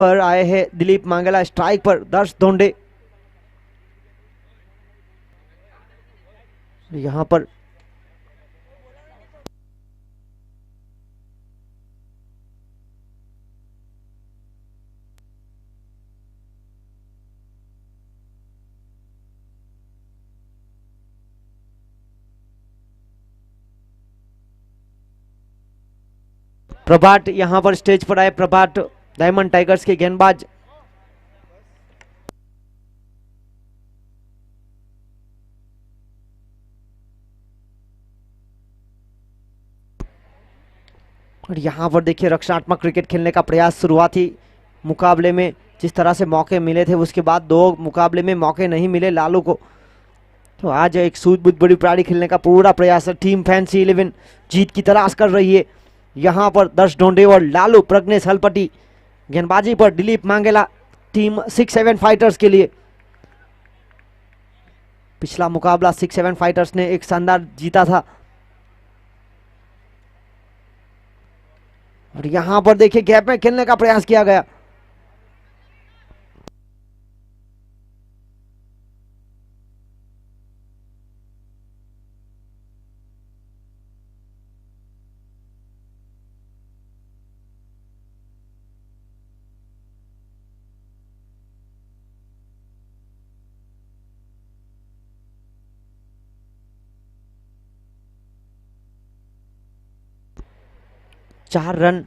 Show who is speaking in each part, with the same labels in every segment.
Speaker 1: पर आए हैं दिलीप मांगेला, स्ट्राइक पर दर्श धोंडे। यहां पर प्रभात यहां पर स्टेज पर आए। प्रभात डायमंड टाइगर्स के गेंदबाज। और यहां पर देखिए रक्षात्मक क्रिकेट खेलने का प्रयास। शुरुआती मुकाबले में जिस तरह से मौके मिले थे, उसके बाद दो मुकाबले में मौके नहीं मिले लालू को, तो आज एक सूझबूझ बड़ी प्राड़ी खेलने का पूरा प्रयास है। टीम फैंसी 11 जीत की तलाश कर रही है। यहां पर दर्श ढोंडे और लालू प्रज्ञेश हलपटी। गेंदबाजी पर दिलीप मांगेला, टीम 6-7 फाइटर्स के लिए। पिछला मुकाबला 6-7 फाइटर्स ने एक शानदार जीता था। और यहां पर देखिए गैप में खेलने का प्रयास किया गया। चार रन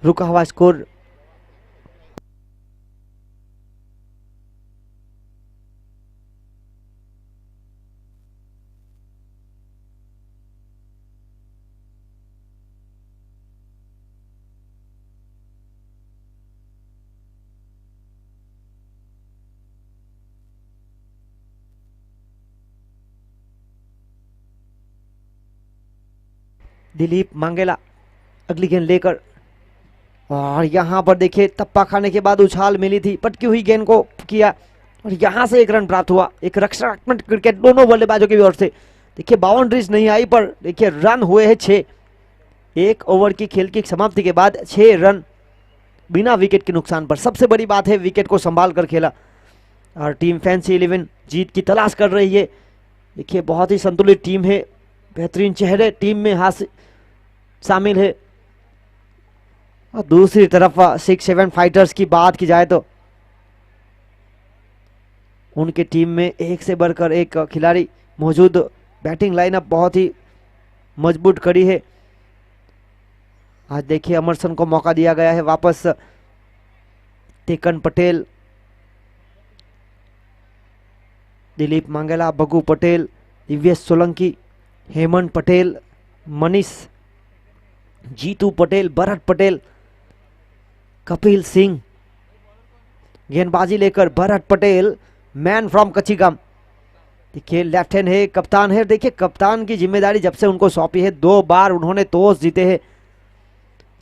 Speaker 1: रुका हुआ स्कोर। दिलीप मांगेला अगली गेंद लेकर, और यहां पर देखिए तप्पा खाने के बाद उछाल मिली थी, पटकी हुई गेंद को किया और यहां से एक रन प्राप्त हुआ। एक रक्षात्मक क्रिकेट दोनों बल्लेबाजों की ओर से। देखिए बाउंड्रीज नहीं आई, पर देखिए रन हुए हैं 6। एक ओवर की खेल की समाप्ति के बाद 6 रन बिना विकेट के नुकसान पर। सबसे बड़ी बात है विकेट को संभाल कर खेला। और टीम फैंसी 11 जीत की तलाश कर रही है। देखिए बहुत ही संतुलित टीम है, बेहतरीन चेहरे टीम में हाथ शामिल है। और दूसरी तरफ 6-7 फाइटर्स की बात की जाए तो उनकी टीम में एक से बढ़कर एक खिलाड़ी मौजूद। बैटिंग लाइनअप बहुत ही मजबूत कड़ी है। आज देखिए अमरसन को मौका दिया गया है वापस। टेकन पटेल, दिलीप मांगेला, बगू पटेल, दिव्येश सोलंकी, हेमंत पटेल, मनीष, जीतू पटेल, भरत पटेल, कपिल सिंह। गेंदबाजी लेकर भरत पटेल, मैन फ्रॉम कच्चीगाम। देखिए लेफ्ट हैंड है, कप्तान है। देखिए कप्तान की जिम्मेदारी जब से उनको सौंपी है, 2 बार उन्होंने टॉस जीते हैं।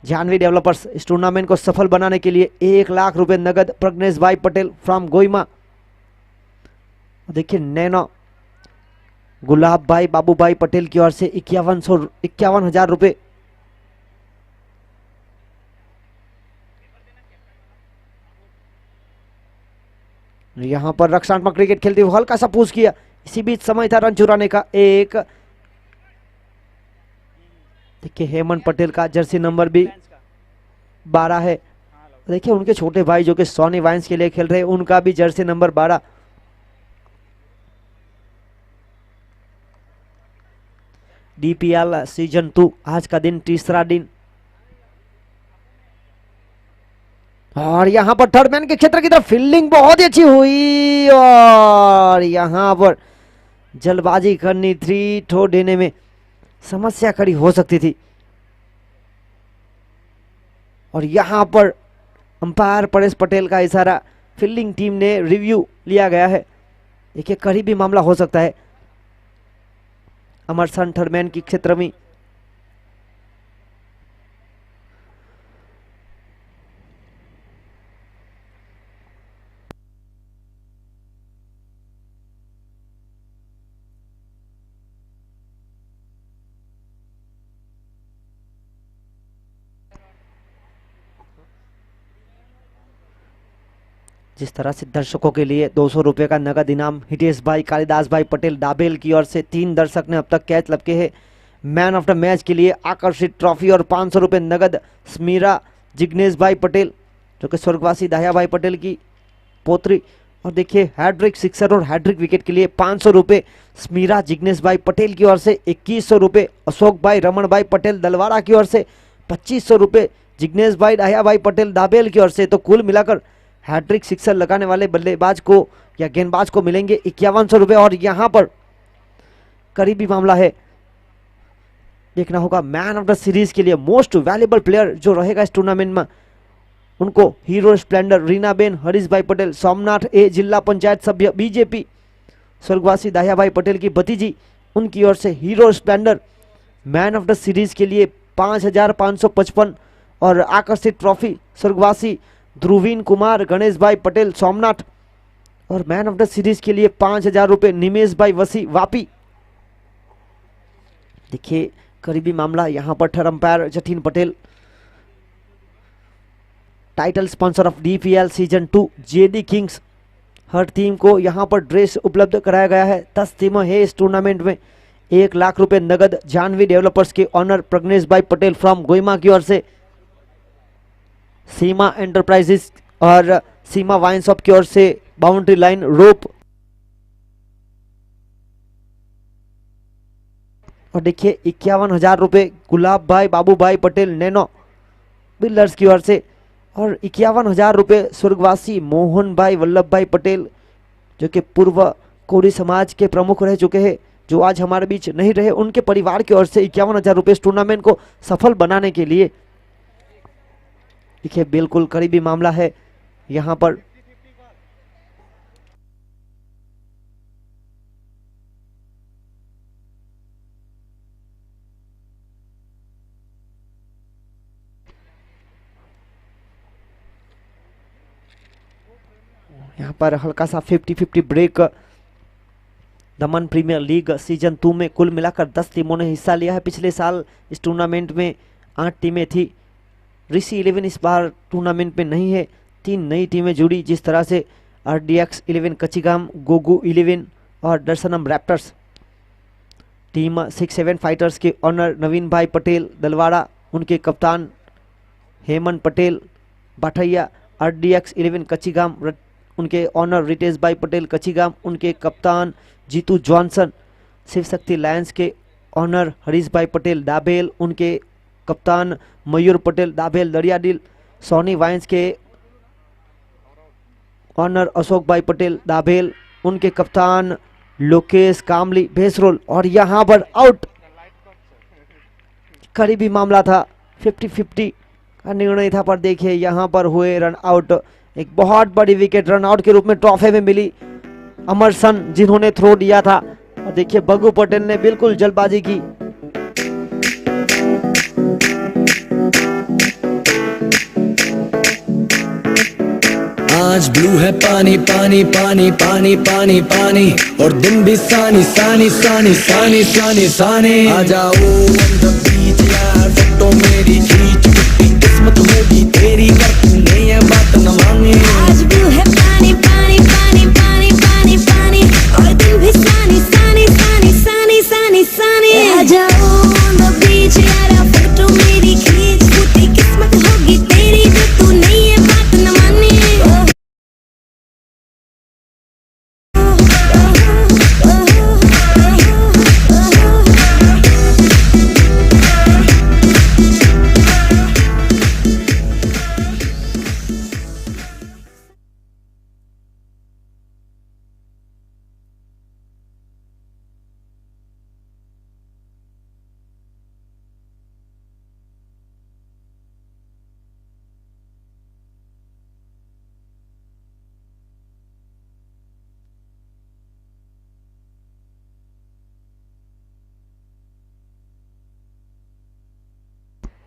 Speaker 1: जानवी डेवलपर्स इस टूर्नामेंट को सफल बनाने के लिए 1 लाख रुपए नगद प्रज्ञेश भाई पटेल फ्रॉम गोइमा। देखिए नैनो गुलाब भाई बाबू भाई पटेल की ओर से 51,000 रुपए। यहां पर रक्षात्मक क्रिकेट खेलते हुए हल्का सा पुश किया। इसी बीच समय था रन चुराने का। एक देखिए हेमंत पटेल का जर्सी नंबर भी 12 है। देखिए उनके छोटे भाई जो कि सोनी वाइन्स के लिए खेल रहे हैं, उनका भी जर्सी नंबर 12। डीपीएल सीजन 2 आज का दिन तीसरा दिन। और यहां पर थर्ड मैन के क्षेत्र की तरफ फील्डिंग बहुत ही अच्छी हुई, और यहां पर जल्दबाजी करनी थी, ठोक देने में समस्या खड़ी हो सकती थी। और यहां पर अंपायर परेश पटेल का इशारा, फील्डिंग टीम ने रिव्यू लिया गया है। देखिए करीबी मामला हो सकता है। अमरसन थर्डमैन की क्षेत्र में। जिस तरह से दर्शकों के लिए 200 रुपये का नगद इनाम हितेश भाई कालिदास भाई पटेल दाबेल की ओर से 3 दर्शक ने अब तक कैच लपके हैं। मैन ऑफ द मैच के लिए आकर्षित ट्रॉफी और 500 रुपये नगद स्मीरा जिग्नेश भाई पटेल जो कि स्वर्गवासी दाहिया भाई पटेल की पोत्री। और देखिए हैट्रिक सिक्सर और हैट्रिक विकेट के लिए 500 रुपये स्मीरा जिग्नेश भाई पटेल की ओर से, 2100 रुपये अशोक भाई रमन भाई पटेल दलवाड़ा की ओर से, 2500 रुपये जिग्नेश भाई दाहिया भाई पटेल दाबेल की ओर से। तो कुल मिलाकर हैट्रिक सिक्सर लगाने वाले बल्लेबाज को या गेंदबाज को मिलेंगे 5100 रुपये। और यहाँ पर करीबी मामला है, देखना होगा मैन ऑफ द सीरीज के लिए मोस्ट वैल्यूएबल प्लेयर जो रहेगा इस टूर्नामेंट में, उनको हीरो स्प्लेंडर रीनाबेन हरीश भाई पटेल सोमनाथ ए जिला पंचायत सभ्य बीजेपी स्वर्गवासी दाहिया भाई पटेल की भतीजी, उनकी ओर से hero Splendor man of the series के लिए 5555 और आकर्षित ट्रॉफी स्वर्गवासी ध्रुवीन कुमार गणेश भाई पटेल सोमनाथ। और मैन ऑफ द सीरीज के लिए 5000 रुपये निमेश भाई वसी वापी। देखिए करीबी मामला यहाँ पर third umpire Jatin Patel. Title sponsor of DPL season 2 JD Kings. Her team को यहाँ पर ड्रेस उपलब्ध कराया गया है। 10 टीमें हैं इस टूर्नामेंट में। 1 लाख रुपए नगद जानवी डेवलपर्स के ऑनर प्रज्ञेश भाई पटेल फ्रॉम गोइमा की ओर से, सीमा एंटरप्राइजेस और सीमा वाइन शॉप की ओर से बाउंड्री लाइन रोप। और देखिए 51,000 रुपये गुलाब भाई बाबू भाई पटेल नैनो बिल्डर्स की ओर से, और 51,000 रुपये स्वर्गवासी मोहन भाई वल्लभ भाई पटेल जो कि पूर्व कोरी समाज के प्रमुख रह चुके हैं, जो आज हमारे बीच नहीं रहे, उनके परिवार की ओर से 51,000 रुपये इस टूर्नामेंट को सफल बनाने के लिए। देखिए बिल्कुल करीबी मामला है यहाँ पर। यहाँ पर हल्का सा 50-50 ब्रेक। दमन प्रीमियर लीग सीजन 2 में कुल मिलाकर 10 टीमों ने हिस्सा लिया है। पिछले साल इस टूर्नामेंट में 8 टीमें थी। ऋषि 11 इस बार टूर्नामेंट में नहीं है। 3 नई टीमें जुड़ी, जिस तरह से RDX 11 कचिगाम, गोगू 11 और दर्शनम रैप्टर्स। टीम 6-7 फाइटर्स के ऑनर नवीन भाई पटेल दलवाड़ा, उनके कप्तान हेमंत पटेल बाठैया। RDX 11 कचिगाम, उनके ऑनर रितेश भाई पटेल कचिगाम, उनके कप्तान जीतू जॉनसन। शिव शक्ति लायंस के ऑनर हरीश भाई पटेल दाबेल, उनके कप्तान मयूर पटेल दाबेल दरियादिल। सोनी वाइन्स के ऑनर अशोक भाई पटेल दाबेल, उनके कप्तान लोकेश कामली भेसरोल। और यहाँ पर आउट, करीबी मामला था, 50-50 का निर्णय था, पर देखिए यहाँ पर हुए रन आउट। एक बहुत बड़ी विकेट रन आउट के रूप में ट्रॉफी में मिली अमरसन, जिन्होंने थ्रो दिया था। और देखिए बग्गू पटेल ने बिल्कुल जल्दबाजी की।
Speaker 2: आज ब्लू है पानी पानी पानी पानी पानी पानी, और दिन भी सानी सानी सानी सानी सानी सानी। आ जाओ on the beach यार, फोटो मेरी खींच, कितनी किस्मत होगी तेरी अगर तूने ये बात न मानी।
Speaker 3: आज ब्लू है पानी पानी पानी पानी पानी पानी, और दिन भी सानी सानी सानी सानी सानी सानी। आ जाओ on the beach यार, फोटो मेरी खींच, कितनी किस्मत होगी तेरी जो तूने ये बात न मानी।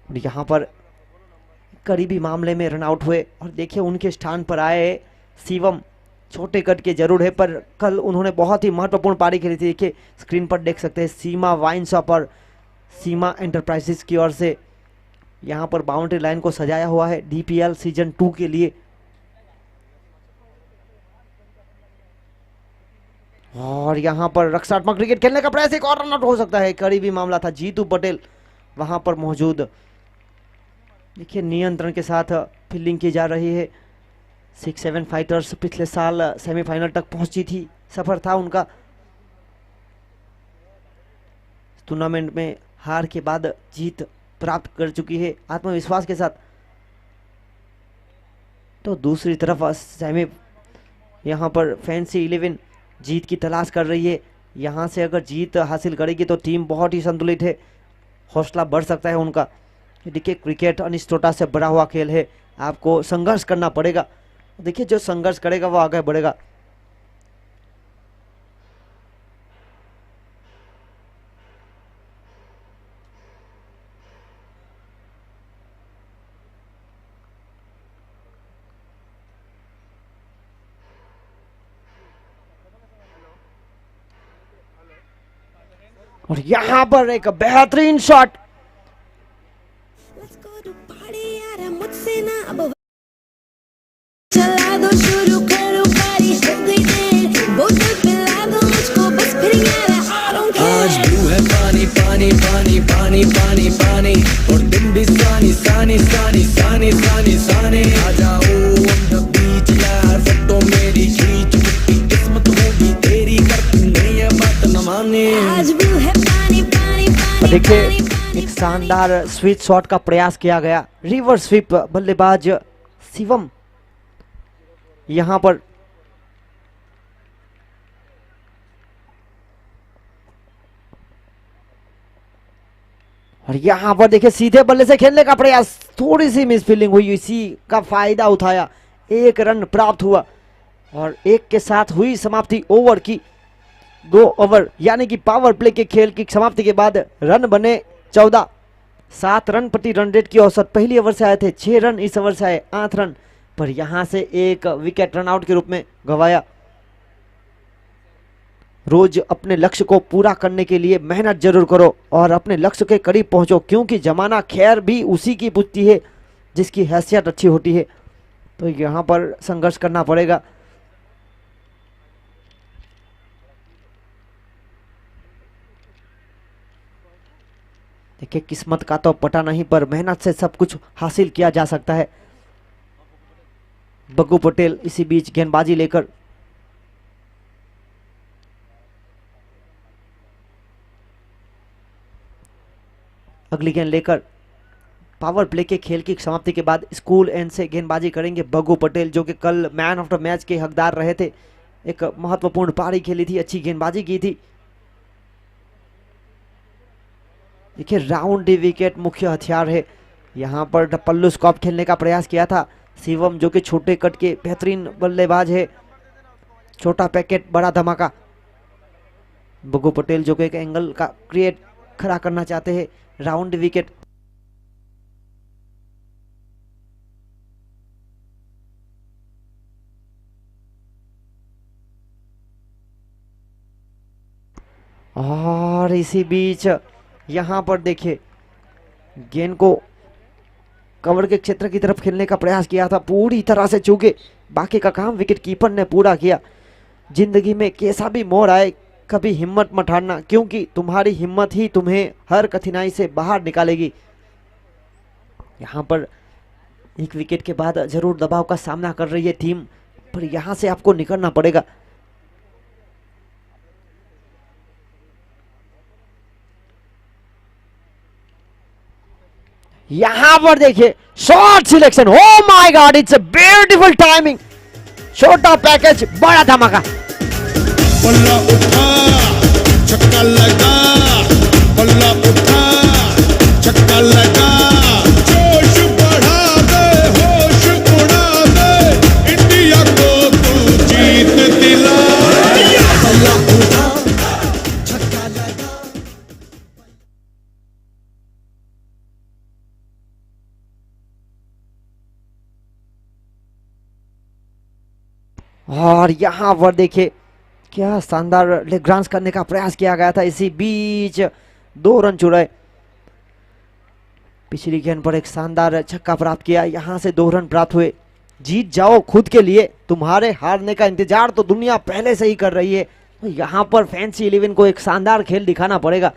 Speaker 1: और यहाँ पर करीबी मामले में रन आउट हुए। और देखिए उनके स्थान पर आए शिवम, छोटे कट के जरूर है, पर कल उन्होंने बहुत ही महत्वपूर्ण पारी खेली थी। देखिए स्क्रीन पर देख सकते हैं, सीमा वाइन शॉप और सीमा एंटरप्राइजेस की ओर से यहाँ पर बाउंड्री लाइन को सजाया हुआ है DPL सीजन 2 के लिए। और यहाँ पर रक्षात्मक क्रिकेट खेलने का प्रयास, एक और रन आउट हो सकता है, करीबी मामला था। जीतू पटेल वहां पर मौजूद। देखिए नियंत्रण के साथ फील्डिंग की जा रही है। 6-7 फाइटर्स पिछले साल सेमीफाइनल तक पहुंची थी, सफर था उनका। टूर्नामेंट में हार के बाद जीत प्राप्त कर चुकी है आत्मविश्वास के साथ। तो दूसरी तरफ सेमी यहाँ पर फैंसी 11 जीत की तलाश कर रही है। यहाँ से अगर जीत हासिल करेगी तो टीम बहुत ही संतुलित है, हौसला बढ़ सकता है उनका। देखिए क्रिकेट अनिश्चितता से बड़ा हुआ खेल है, आपको संघर्ष करना पड़ेगा। देखिए जो संघर्ष करेगा वो आगे बढ़ेगा। और यहां पर एक बेहतरीन shot.
Speaker 3: Let's go to party यार मुझसे ना अब चला दो, शुरू करो पारी, हो गई देर, बोतल पिला दो मुझको बस फिर यार I don't care।
Speaker 2: आज ब्लू है पानी पानी पानी पानी पानी पानी, और दिन भी सानी सानी सानी सानी सानी सानी। आ जाओ on the beach यार, फोटो मेरी खींच, कितनी किस्मत होगी तेरी, कर नहीं ये बात न माने।
Speaker 3: आज ब्लू है पानी पानी
Speaker 1: और
Speaker 3: पानी
Speaker 1: देखिए
Speaker 3: पानी पानी
Speaker 1: एक शानदार स्वीट शॉट का प्रयास किया गया। रिवर्स स्वीप बल्लेबाज शिवम यहां पर और यहां पर देखिए सीधे बल्ले से खेलने का प्रयास, थोड़ी सी मिस फील्डिंग हुई, इसी का फायदा उठाया, एक रन प्राप्त हुआ और एक के साथ हुई समाप्ति ओवर की। 2 ओवर यानी कि पावर प्ले के खेल की समाप्ति के बाद रन बने 14। 7 रन प्रति रन रेट की औसत पहली ओवर से आए थे, 6 रन इस ओवर से आए, 8 रन, पर यहां से एक विकेट रन आउट के रूप में गंवाया। रोज अपने लक्ष्य को पूरा करने के लिए मेहनत जरूर करो और अपने लक्ष्य के करीब पहुंचो, क्योंकि जमाना खैर भी उसी की पूछती है जिसकी हैसियत अच्छी होती है। तो यहां पर संघर्ष करना पड़ेगा। देखिए किस्मत का तो पता नहीं, पर मेहनत से सब कुछ हासिल किया जा सकता है। बग्गू पटेल इसी बीच गेंदबाजी लेकर अगली गेंद लेकर पावर प्ले के खेल की समाप्ति के बाद स्कूल एंड से गेंदबाजी करेंगे बग्गू पटेल, जो कि कल मैन ऑफ द मैच के हकदार रहे थे। एक महत्वपूर्ण पारी खेली थी, अच्छी गेंदबाजी की थी। देखिए राउंड डी विकेट मुख्य हथियार है। यहाँ पर पल्लू स्कॉप खेलने का प्रयास किया था शिवम, जो कि छोटे कट के बेहतरीन बल्लेबाज है। छोटा पैकेट बड़ा धमाका। बग्गू पटेल जो कि एक एंगल का क्रिएट खड़ा करना चाहते हैं। राउंड विकेट और इसी बीच यहां पर देखिए गेंद को कवर के क्षेत्र की तरफ खेलने का प्रयास किया था, पूरी तरह से चूके। बाकी का काम विकेट कीपर ने पूरा किया। जिंदगी में कैसा भी मोड़ आए कभी हिम्मत मत हारना, क्योंकि तुम्हारी हिम्मत ही तुम्हें हर कठिनाई से बाहर निकालेगी। यहाँ पर एक विकेट के बाद जरूर दबाव का सामना कर रही है टीम, पर यहाँ से आपको निकलना पड़ेगा। यहां पर देखिए shot selection, oh my God, it's a beautiful timing. छोटा पैकेज बड़ा धमाका।
Speaker 4: बल्ला उठा छक्का लगा, बल्ला उठा छक्का लगा, जोश बढ़ा दे होश उड़ा दे, इंडिया को तू जीत दिला।
Speaker 2: बल्ला उठा छक्का लगा।
Speaker 1: और यहां पर देखिए क्या शानदार लेग ग्रांस करने का प्रयास किया गया था। इसी बीच 2 रन चुराए। पिछली गेंद पर एक शानदार छक्का प्राप्त किया, यहां से 2 रन प्राप्त हुए। जीत जाओ खुद के लिए, तुम्हारे हारने का इंतजार तो दुनिया पहले से ही कर रही है। यहाँ पर फैंसी 11 को एक शानदार खेल दिखाना पड़ेगा।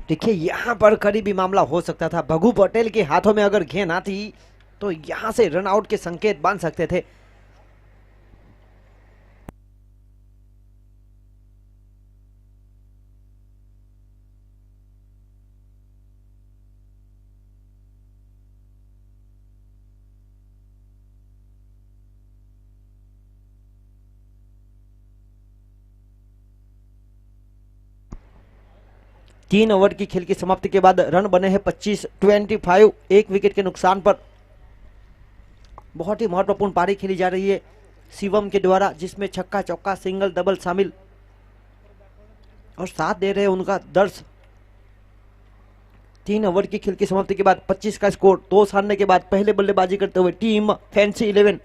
Speaker 1: देखिए यहाँ पर करीबी मामला हो सकता था। भगू पटेल के हाथों में अगर गेंद आती तो यहाँ से रन आउट के संकेत बन सकते थे। तीन ओवर की खेल की समाप्ति के बाद रन बने हैं 25 एक विकेट के नुकसान पर। बहुत ही महत्वपूर्ण पारी खेली जा रही है शिवम के द्वारा, जिसमें छक्का चौका सिंगल डबल शामिल और साथ दे रहे हैं उनका दर्श। 3 ओवर की खेल की समाप्ति के बाद 25 का स्कोर, 2 हारने के बाद पहले बल्लेबाजी करते हुए टीम फैंसी 11।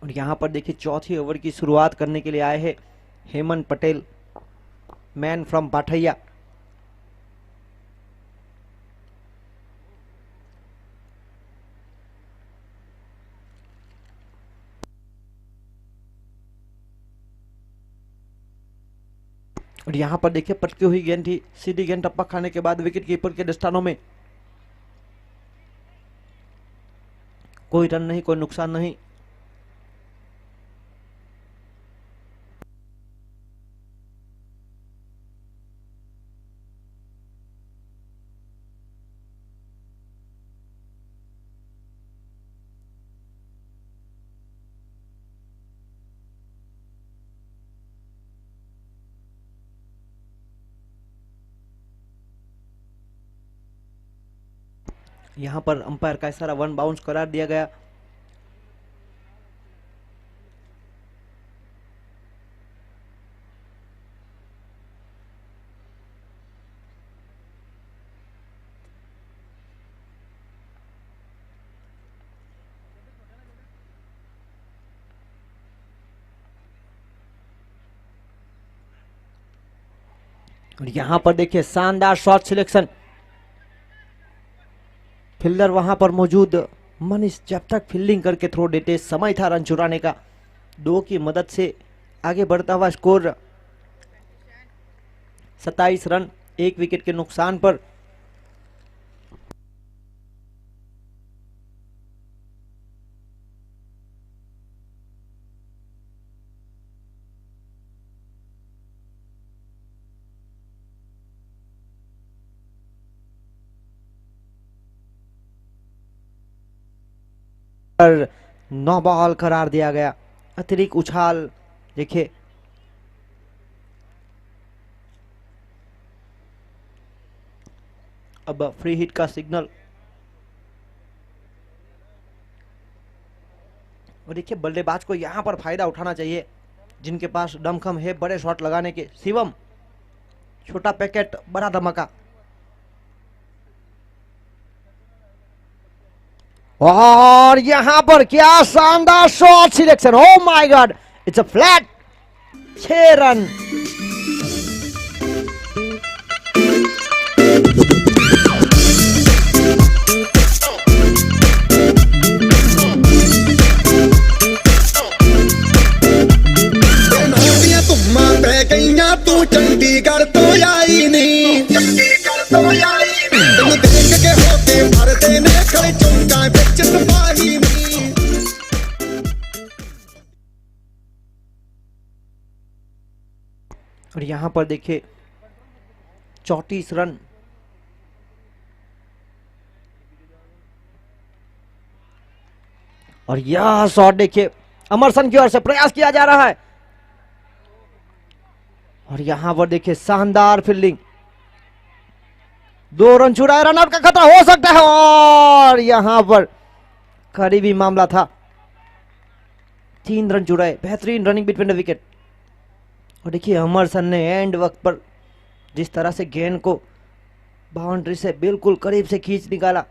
Speaker 1: और यहाँ पर देखिए चौथी ओवर की शुरुआत करने के लिए आए हैं हेमंत पटेल, मैन फ्रॉम पाठैया। और यहाँ पर देखिए पटकी हुई गेंद थी, सीधी गेंद टप्पा खाने के बाद विकेट कीपर के दस्तानों में। कोई रन नहीं, कोई नुकसान नहीं। यहां पर अंपायर का इशारा 1 बाउंस करार दिया गया। और यहां पर देखिए शानदार शॉट सिलेक्शन, फील्डर वहां पर मौजूद। मनीष जब तक फील्डिंग करके थ्रो देते, समय था रन चुराने का। 2 की मदद से आगे बढ़ता हुआ स्कोर 27 रन, 1 विकेट के नुकसान पर। पर 9 बॉल करार दिया गया। अतिरिक्त उछाल देखिए, अब फ्री हिट का सिग्नल। और देखिए बल्लेबाज को यहां पर फायदा उठाना चाहिए, जिनके पास दमखम है बड़े शॉट लगाने के। शिवम, छोटा पैकेट बड़ा धमाका। और यहां पर क्या शानदार shot selection, oh my God, it's a flat. 6 run.
Speaker 4: तुम पै गई तू चंडीगढ़ तो आई नहीं।
Speaker 1: और यहाँ पर देखिए 34 रन। और यह शॉट देखिए अमरसन की ओर से प्रयास किया जा रहा है। और यहां पर देखिए शानदार फील्डिंग, 2 रन छुड़ाए, रन आउट का खतरा हो सकता है। और यहां पर करीबी मामला था, 3 रन छुड़ाए, बेहतरीन रनिंग बिटवीन द विकेट। और देखिए अमरसन ने एंड वक्त पर जिस तरह से गेंद को बाउंड्री से बिल्कुल करीब से खींच निकाला।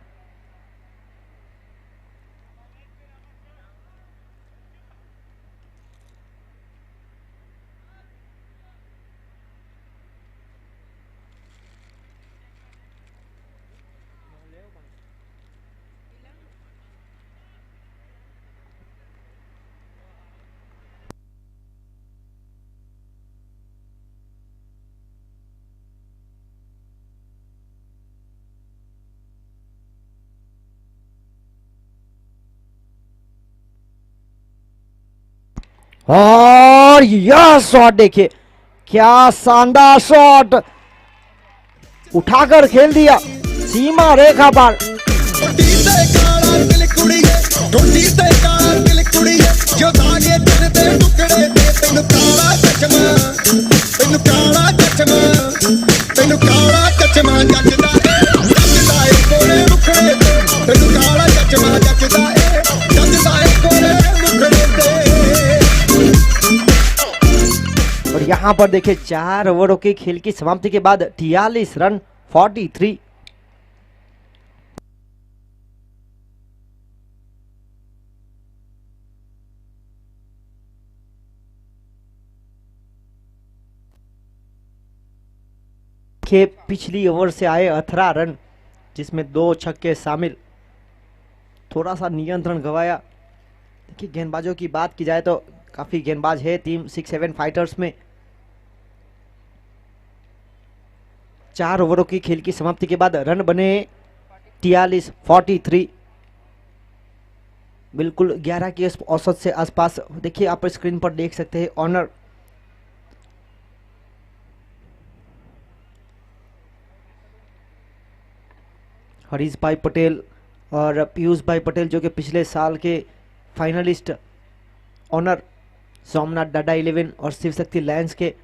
Speaker 1: और यह शॉट देखिए, क्या शानदार शॉट, उठाकर खेल दिया सीमा रेखा पार।
Speaker 4: ठोडी ते काला दिल कुड़ीए, ठोडी ते काला दिल कुड़ीए, जो धागे तेरे ते टुकड़े ते तेनु काला चचमा, तेनु काला चचमा, तेनु काला चचमा जचदा ए कोरे मुखड़े ते, तेनु काला चचमा जचदा ए कोरे मुखड़े ते।
Speaker 1: और यहां पर देखिए 4 ओवरों के खेल की समाप्ति के बाद 43 रन 43। के पिछली ओवर से आए 18 रन, जिसमें 2 छक्के शामिल, थोड़ा सा नियंत्रण गंवाया। देखिए गेंदबाजों की बात की जाए तो काफी गेंदबाज है टीम 6-7 फाइटर्स में। 4 ओवरों की खेल की समाप्ति के बाद रन बने 43-43, बिल्कुल 11 की औसत से आसपास। देखिए आप स्क्रीन पर देख सकते हैं ऑनर हरीश भाई पटेल और पीयूष भाई पटेल, जो कि पिछले साल के फाइनलिस्ट ऑनर सोमनाथ डाडा 11 और शिव शक्ति लायंस के।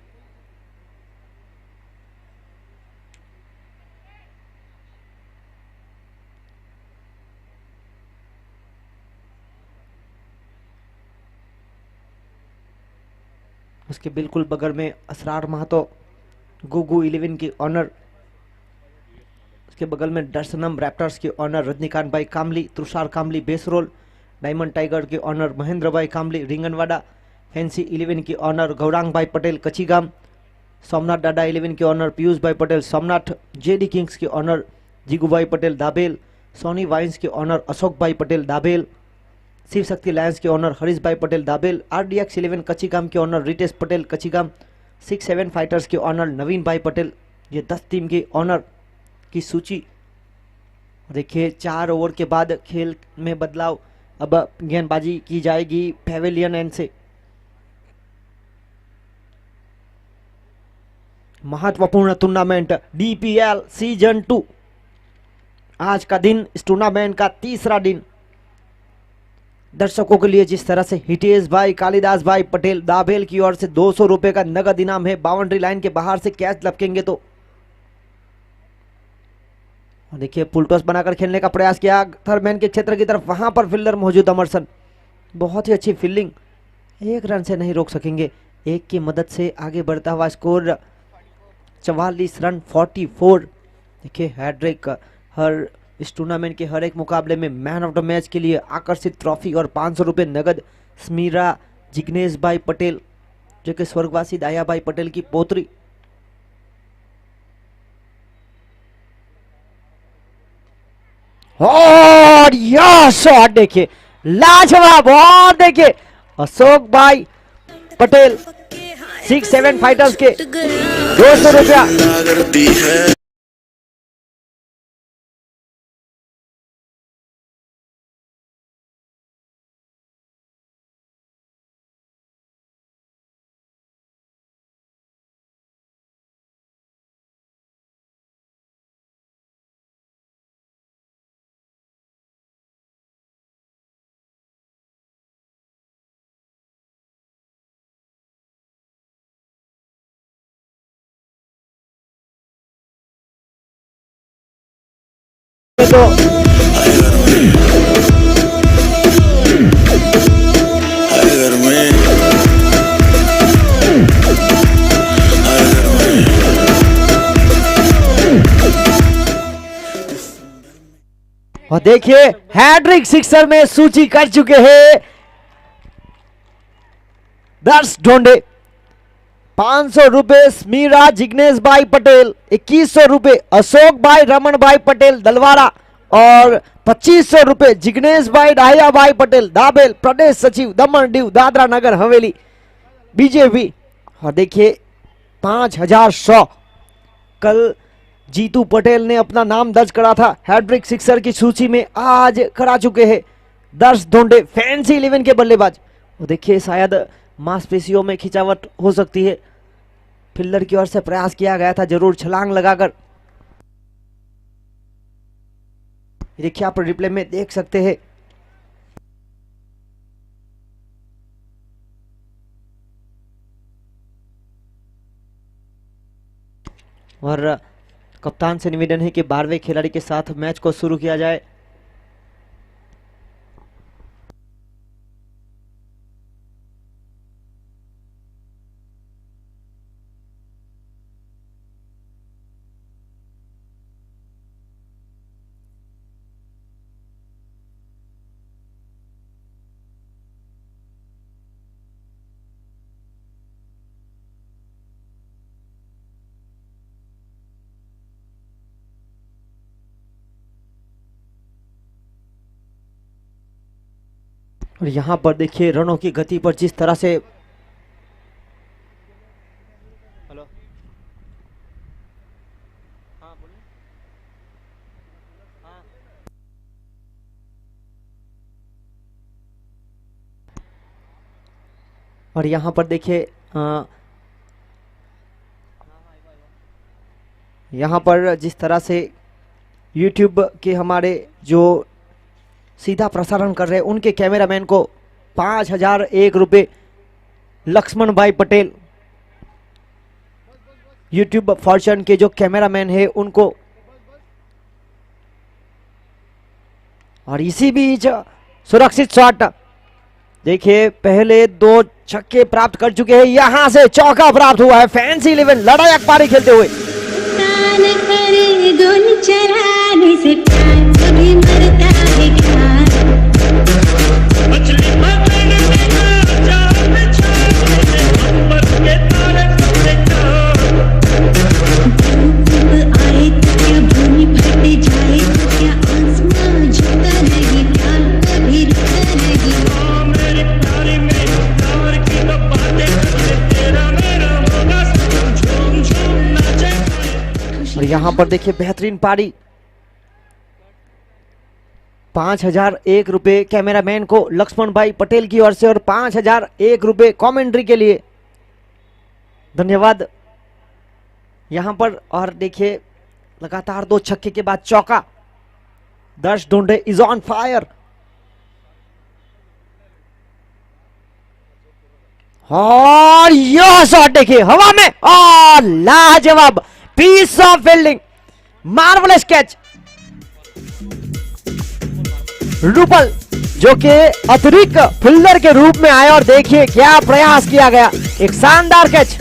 Speaker 1: उसके बिल्कुल बगल में असरार महतो गुगू 11 की ऑनर, उसके बगल में दर्शनम रैप्टर्स के ऑनर रजनीकांत भाई कामली, तुषार कामली बेसरोल, डायमंड टाइगर के ऑनर महेंद्र भाई कामली रिंगनवाड़ा, फैंसी 11 की ऑनर गौरांग भाई पटेल कचीगाम, सोमनाथ डाडा 11 के ऑनर पीयूष भाई पटेल सोमनाथ, जेडी किंग्स के ऑनर जिगू भाई पटेल दाबेल, सोनी वाइन्स के ऑनर अशोक भाई पटेल दाबेल, शिव शक्ति लायंस के ऑनर हरीश भाई पटेल दाबेल, RDX 11 कचीगाम के ऑनर रितेश पटेल कचीगाम, 6-7 फाइटर्स के ऑनर नवीन भाई पटेल। ये 10 टीम के ऑनर की सूची। देखिए 4 ओवर के बाद खेल में बदलाव, अब गेंदबाजी की जाएगी पेविलियन एंड से। महत्वपूर्ण टूर्नामेंट DPL सीजन 2, आज का दिन इस टूर्नामेंट का तीसरा दिन। दर्शकों के लिए जिस तरह से हितेश भाई कालिदास भाई पटेल दाभेल की ओर से 200 रुपए का नगद इनाम है, बाउंड्री लाइन के बाहर से कैच लपकेंगे तो। देखिए पुलटॉस बनाकर खेलने का प्रयास किया थर्मैन के क्षेत्र की तरफ, वहां पर फील्डर मौजूद अमरसन, बहुत ही अच्छी फील्डिंग, 1 रन से नहीं रोक सकेंगे। 1 की मदद से आगे बढ़ता हुआ स्कोर 44 रन 44। देखिए हैट्रिक, हर इस टूर्नामेंट के हर एक मुकाबले में मैन ऑफ द मैच के लिए आकर्षित ट्रॉफी और 500 रुपये नगद स्मीरा जिग्नेश भाई पटेल, जो कि स्वर्गवासी दाया भाई पटेल की पोत्री। और यह शॉट देखिए लाजवाब, और देखिए अशोक भाई पटेल 6-7 फाइटर्स के 200 रुपया। सौ। और देखिए हैट्रिक सिक्सर में सूची कर चुके हैं दर्श ढोंडे। 500 रुपए स्मीरा जिग्नेश भाई पटेल, 2100 रुपए अशोक भाई रमन भाई पटेल दलवाड़ा और 2500 रुपए जिग्नेश भाई डाहिया भाई पटेल दाबेल, प्रदेश सचिव दमन दीव दादरा नगर हवेली बीजेपी। और देखिए 5100 कल जीतू पटेल ने अपना नाम दर्ज करा था हैट्रिक सिक्सर की सूची में, आज करा चुके हैं दर्श ढोंडे फैंसी 11 के बल्लेबाज। और देखिए शायद मांसपेशियों में खिंचावट हो सकती है, फील्डर की ओर से प्रयास किया गया था जरूर छलांग लगाकर। देखिए आप रिप्ले में देख सकते हैं और कप्तान से निवेदन है कि 12वें खिलाड़ी के साथ मैच को शुरू किया जाए। और यहां पर देखिए रनों की गति पर जिस तरह से और यहां पर देखिए यहां पर जिस तरह से YouTube के हमारे जो सीधा प्रसारण कर रहे हैं उनके कैमरामैन को 5001 रुपये लक्ष्मण भाई पटेल, YouTube फॉर्च्यून के जो कैमरामैन है उनको। और इसी बीच सुरक्षित शॉट, देखिए पहले 2 छक्के प्राप्त कर चुके हैं, यहां से चौका प्राप्त हुआ है। फैंसी 11 लड़ाई पारी खेलते हुए
Speaker 3: तान करे गोली चलाने से प्यार कभी मरता है क्या?
Speaker 5: मछली पकड़ के जाल में छाने मोहब्बत के तारे कटने का।
Speaker 3: धूप आए तो क्या भूमि फट जाए तो क्या आसमां झुकता नहीं, प्यार कभी रुकता नहीं।
Speaker 5: हाँ मेरी प्यारी मेरी प्यार की तो बातें करते, तेरा मेरा होगा सब झूम झूम नाचे।
Speaker 1: और यहां पर देखिए बेहतरीन पारी, 5001 रुपये कैमरामैन को लक्ष्मण भाई पटेल की ओर से और 5001 रुपये कमेंट्री के लिए धन्यवाद। यहां पर और देखिए लगातार 2 छक्के के बाद चौका, दर्श ढोंडे इज ऑन फायर। और यह शॉट देखिए हवा में और लाजवाब piece of fielding, marvellous catch. Rupal जो कि अतिरिक्त फील्डर के रूप में आए और देखिए क्या प्रयास किया गया, एक शानदार कैच।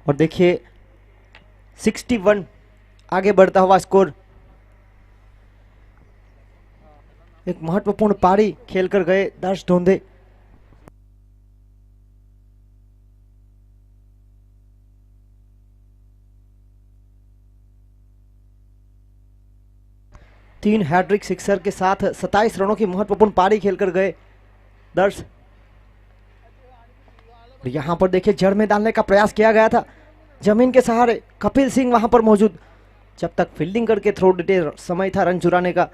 Speaker 1: और देखिए 61 आगे बढ़ता हुआ स्कोर। एक महत्वपूर्ण पारी खेलकर गए दर्श ढोंदे। तीन हैट्रिक सिक्सर के साथ 27 रनों की महत्वपूर्ण पारी खेलकर गए दर्श। यहां पर देखिए जड़ में डालने का प्रयास किया गया था, जमीन के सहारे कपिल सिंह वहां पर मौजूद, जब तक फील्डिंग करके थ्रो डिटेल समय था रन चुराने का।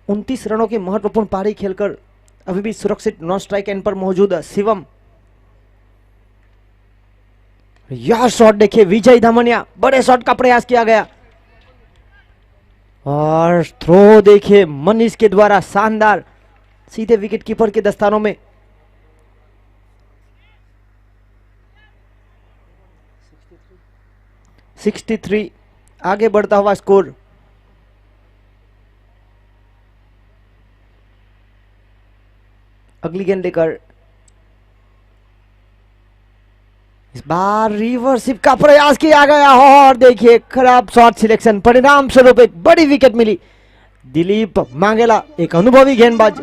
Speaker 1: उनतीस रनों की महत्वपूर्ण पारी खेलकर अभी भी सुरक्षित नॉन स्ट्राइक एंड पर मौजूद शिवम। यह शॉट देखिए विजय धामनिया, बड़े शॉट का प्रयास किया गया और थ्रो देखिए मनीष के द्वारा शानदार, सीधे विकेट कीपर के दस्तानों में। (63) आगे बढ़ता हुआ स्कोर। अगली गेंद लेकर इस बार रिवर्सिप का प्रयास किया गया और देखिए खराब शॉट सिलेक्शन, परिणाम स्वरूप एक बड़ी विकेट मिली। दिलीप मांगेला एक अनुभवी गेंदबाज।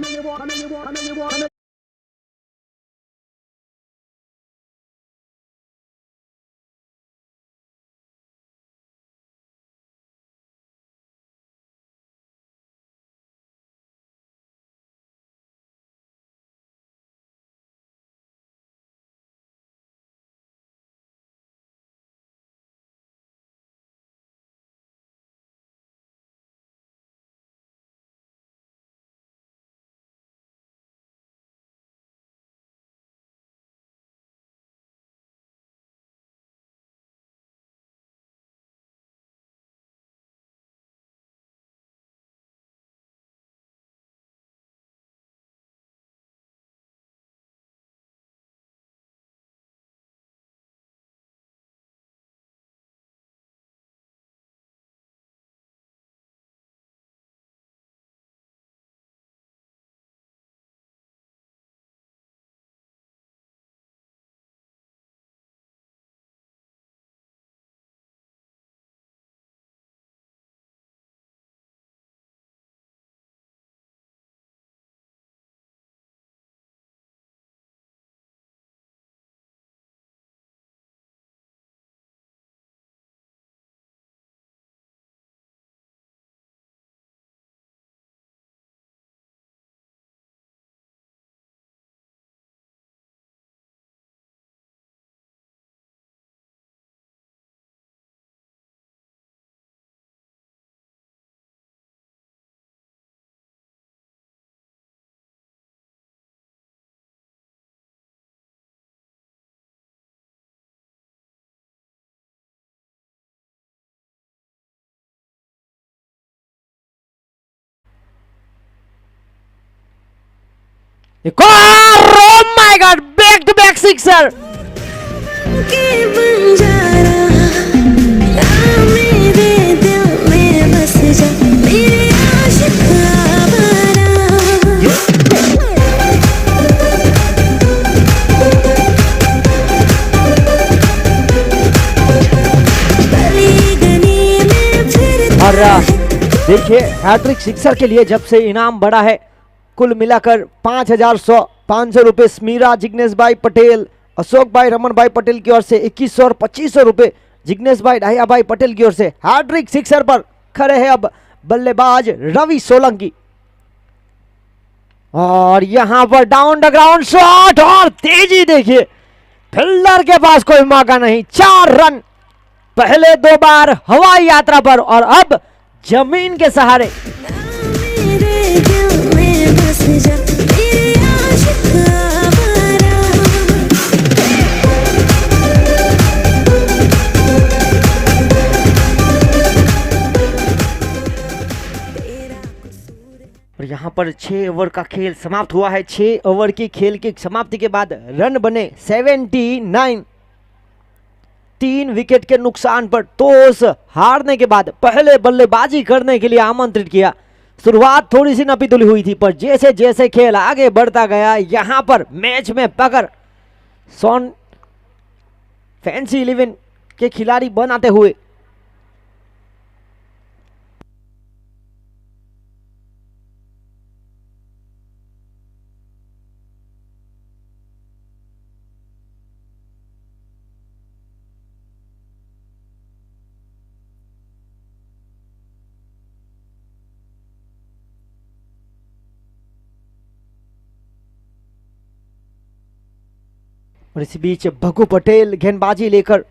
Speaker 1: एक और, oh my God, back to back sixer।
Speaker 3: के बंजारा आ मेरे दिल में बस जा मेरे आशिक आवारा। गली गली में फिरता
Speaker 1: और देखिए हैट्रिक सिक्सर के लिए जब से इनाम बढ़ा है, कुल मिलाकर 5,500 रुपए स्मीरा जिग्नेश भाई पटेल, अशोक भाई रमन भाई पटेल की ओर से 2100 और 2500 रुपए जिग्नेश भाई ढाया भाई पटेल की ओर से। हैट्रिक सिक्सर पर खड़े हैं अब बल्लेबाज रवि सोलंकी और यहां पर डाउन द ग्राउंड शॉट और तेजी देखिए, फील्डर के पास कोई मौका नहीं। 4 रन पहले 2 बार हवाई यात्रा पर और अब जमीन के सहारे।
Speaker 3: मेरे दिल में बस जा मेरे आशिक आवारा।
Speaker 1: और यहाँ पर 6 ओवर का खेल समाप्त हुआ है। 6 ओवर की खेल की समाप्ति के बाद रन बने 79। 3 विकेट के नुकसान पर टॉस हारने के बाद पहले बल्लेबाजी करने के लिए आमंत्रित किया शुरुआत थोड़ी सी नपी तुली हुई थी, पर जैसे जैसे खेल आगे बढ़ता गया यहां पर मैच में पकड़ सोन फैंसी 11 के खिलाड़ी बनाते हुए और इसी बीच भगू पटेल गेंदबाजी लेकर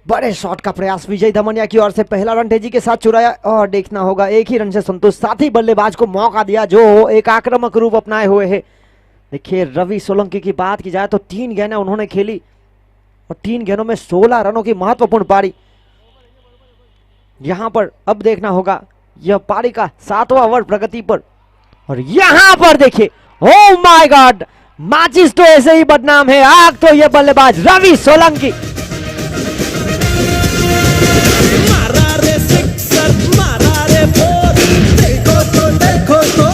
Speaker 1: बड़े शॉट का प्रयास विजय दमनिया की ओर से, पहला रन तेजी के साथ चुराया और देखना होगा एक ही रन से संतोष, साथ ही बल्लेबाज को मौका दिया जो एक आक्रामक रूप अपनाए हुए है। देखिए रवि सोलंकी की बात की जाए तो 3 गेंदें उन्होंने खेली और 3 गेंदों में 16 रनों की महत्वपूर्ण पारी। यहां पर अब देखना होगा यह पारी का 7वां ओवर प्रगति पर, और यहां पर देखिए ओ माय गॉड, माचिस तो ऐसे ही बदनाम है, आग तो यह बल्लेबाज रवि सोलंकी।
Speaker 4: मारा रे सिक्सर, मारा रे फोर, देखो तो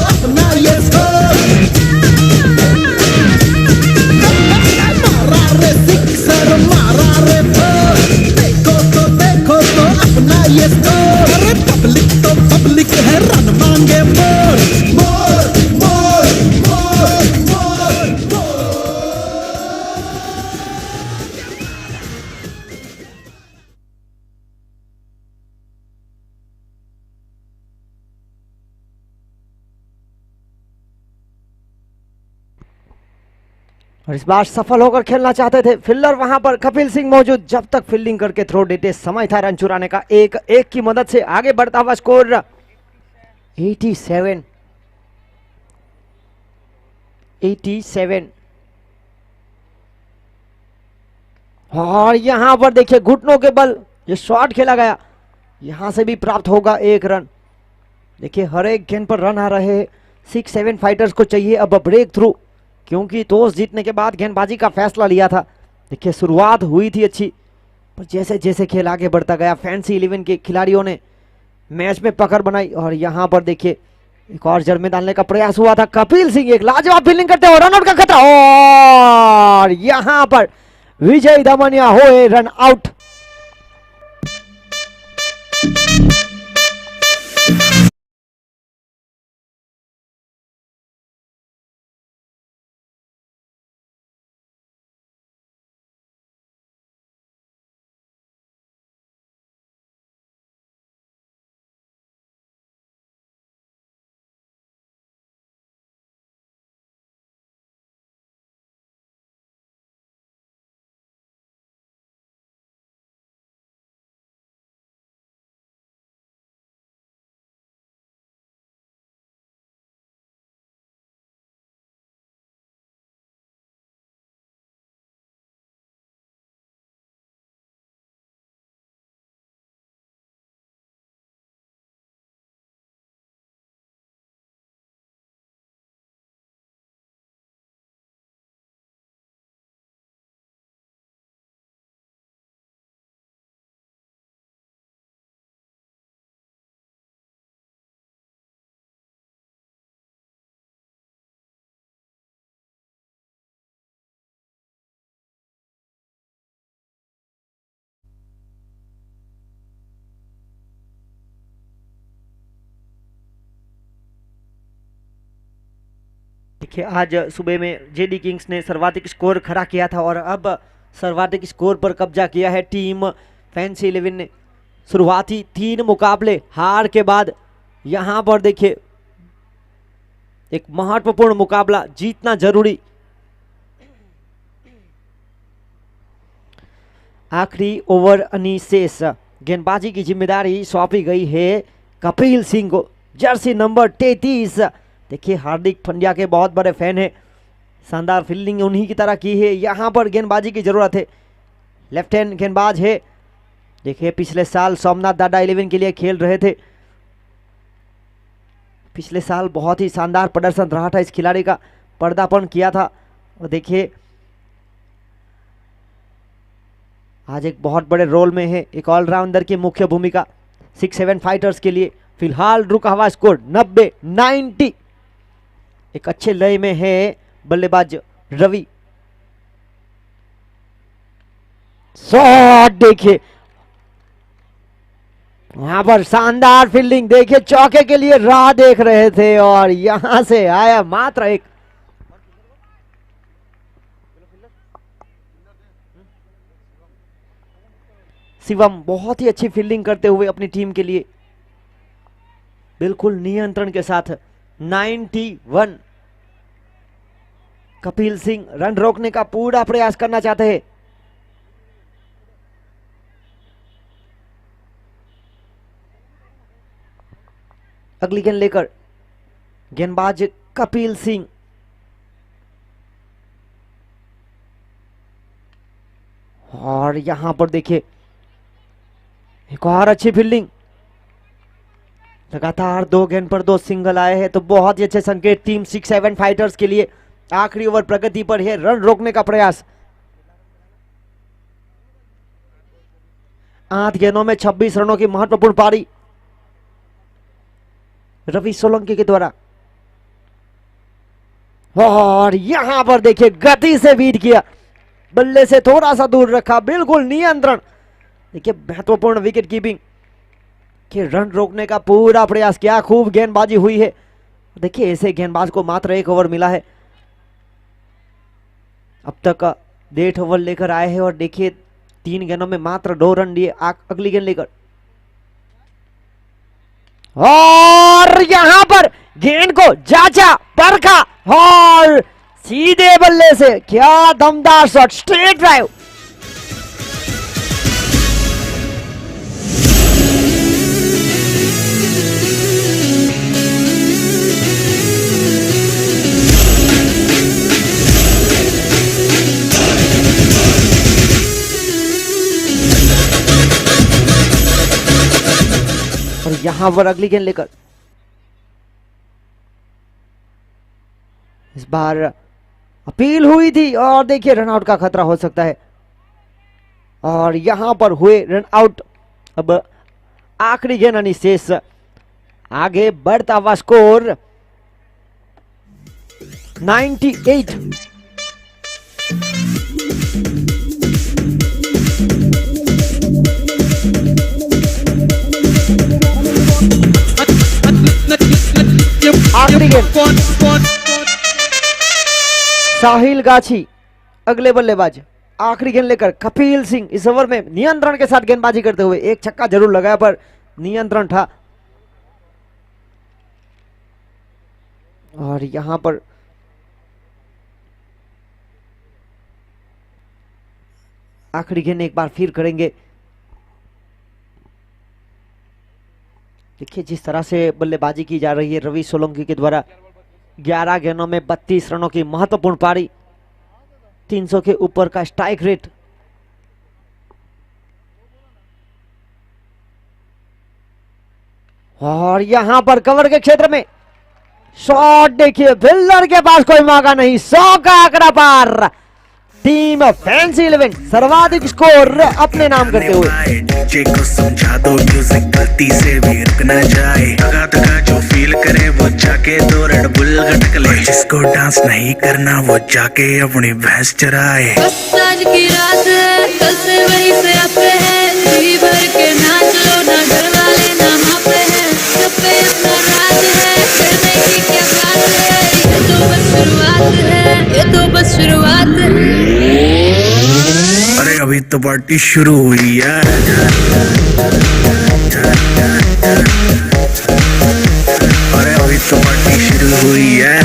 Speaker 4: अपना ये स्कोर। मारा रे सिक्सर, मारा रे फोर, देखो तो अपना ये स्कोर। अरे पब्लिक है, रन मांगे मोर मोर मोर मोर मोर मोर।
Speaker 1: और इस बार सफल होकर खेलना चाहते थे, फील्डर वहां पर कपिल सिंह मौजूद, जब तक फील्डिंग करके थ्रो देते समय था रन चुराने का। एक की मदद से आगे बढ़ता हुआ स्कोर 87। और यहां पर देखिए घुटनों के बल ये शॉट खेला गया, यहां से भी प्राप्त होगा 1 रन। देखिए हर एक गेंद पर रन आ रहे हैं, 6-7 फाइटर्स को चाहिए अब ब्रेक थ्रू, क्योंकि टॉस जीतने के बाद गेंदबाजी का फैसला लिया था। देखिए शुरुआत हुई थी अच्छी, पर जैसे जैसे खेल आगे बढ़ता गया फैंसी 11 के खिलाड़ियों ने मैच में पकड़ बनाई। और यहां पर देखिए एक और जड़ में डालने का प्रयास हुआ था, कपिल सिंह एक लाजवाब फील्डिंग करते हुए रनआउट का खतरा, और यहां पर विजय दमनिया होए रन आउट। देखिए आज सुबह में जेडी किंग्स ने सर्वाधिक स्कोर खड़ा किया था और अब सर्वाधिक स्कोर पर कब्जा किया है टीम फैंसी 11 ने। शुरुआती 3 मुकाबले हार के बाद यहां पर देखिए एक महत्वपूर्ण मुकाबला जीतना जरूरी। आखिरी ओवर अनिशेष, गेंदबाजी की जिम्मेदारी सौंपी गई है कपिल सिंह को, जर्सी नंबर 33। देखिए हार्दिक पांड्या के बहुत बड़े फैन है, शानदार फील्डिंग उन्हीं की तरह की है, यहां पर गेंदबाजी की जरूरत है। लेफ्ट हैंड गेंदबाज है देखिए पिछले साल सोमनाथ दादा 11 के लिए खेल रहे थे। पिछले साल बहुत ही शानदार प्रदर्शन रहा था इस खिलाड़ी का, पर्दापण किया था। और देखिए आज एक बहुत बड़े रोल में है, एक ऑलराउंडर की मुख्य भूमिका 6-7 फाइटर्स के लिए। फिलहाल रुका हुआ स्कोर 90। एक अच्छे लय में है बल्लेबाज रवि। शॉट देखिए, यहां पर शानदार फील्डिंग, देखिए चौके के लिए राह देख रहे थे और यहां से आया मात्र एक। शिवम बहुत ही अच्छी फील्डिंग करते हुए अपनी टीम के लिए बिल्कुल नियंत्रण के साथ 91। कपिल सिंह रन रोकने का पूरा प्रयास करना चाहते हैं। अगली गेंद लेकर गेंदबाज कपिल सिंह। और यहां पर देखिए एक और अच्छी फील्डिंग, लगातार 2 गेंद पर 2 सिंगल आए हैं, तो बहुत ही अच्छे संकेत टीम 6-7 फाइटर्स के लिए। आखिरी ओवर प्रगति पर है, रन रोकने का प्रयास। 8 गेंदों में 26 रनों की महत्वपूर्ण पारी रवि सोलंकी के द्वारा। और यहां पर देखिए गति से बीट किया, बल्ले से थोड़ा सा दूर रखा, बिल्कुल नियंत्रण। देखिए महत्वपूर्ण विकेट कीपिंग कि रन रोकने का पूरा प्रयास किया, खूब गेंदबाजी हुई है। देखिए ऐसे गेंदबाज को मात्र 1 ओवर मिला है, अब तक 1.5 ओवर लेकर आए हैं और देखिए 3 गेंदों में मात्र 2 रन लिए। अगली गेंद लेकर और यहां पर गेंद को जांचा परखा और सीधे बल्ले से क्या दमदार शॉट, स्ट्रेट ड्राइव। और यहां पर अगली गेंद लेकर इस बार अपील हुई थी और देखिए रन आउट का खतरा हो सकता है और यहां पर हुए रन आउट। अब आखिरी गेंद अनिशेष, आगे बढ़ता हुआ स्कोर 98। आखिरी गेंद साहिल गाछी अगले बल्लेबाज। आखिरी गेंद लेकर कपिल सिंह इस ओवर में नियंत्रण के साथ गेंदबाजी करते हुए, एक छक्का जरूर लगाया पर नियंत्रण था। और यहां पर आखिरी गेंद एक बार फिर करेंगे। देखिए जिस तरह से बल्लेबाजी की जा रही है रवि सोलंकी के द्वारा, 11 गेंदों में 32 रनों की महत्वपूर्ण पारी, 300 के ऊपर का स्ट्राइक रेट। और यहां पर कवर के क्षेत्र में शॉट, देखिए फिल्डर के पास कोई मौका नहीं, 100 का आंकड़ा पार। टीम फैंसी 11 सर्वाधिक स्कोर अपने नाम करते हुए।
Speaker 6: डीजे को समझा दो म्यूजिक गलती से भी रुक ना जाए, थका थका जो फील करे वो जाके दो रेड बुल गटक ले, जिसको डांस नहीं करना वो जाके अपनी भैंस चराए।
Speaker 3: बस आज की रात है, कल से वहीं से आते हैं, जी भर के नाच लो, ना घर वाले ना मापे हैं, सब पे अपना राज है, करने की क्या बात है, ये तो बस शुरुआत है, ये तो बस शुरुआत है।
Speaker 6: अरे अभी तो पार्टी शुरू हुई है। अरे अभी तो पार्टी शुरू हुई है।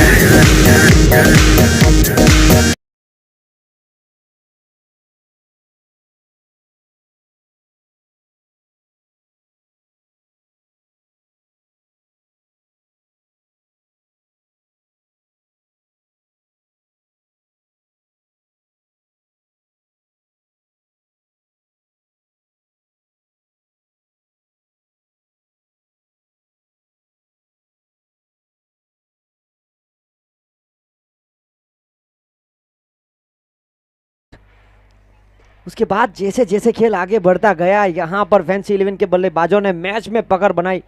Speaker 1: उसके बाद जैसे जैसे खेल आगे बढ़ता गया, यहाँ पर फैंसी 11 के बल्लेबाजों ने मैच में पकड़ बनाई।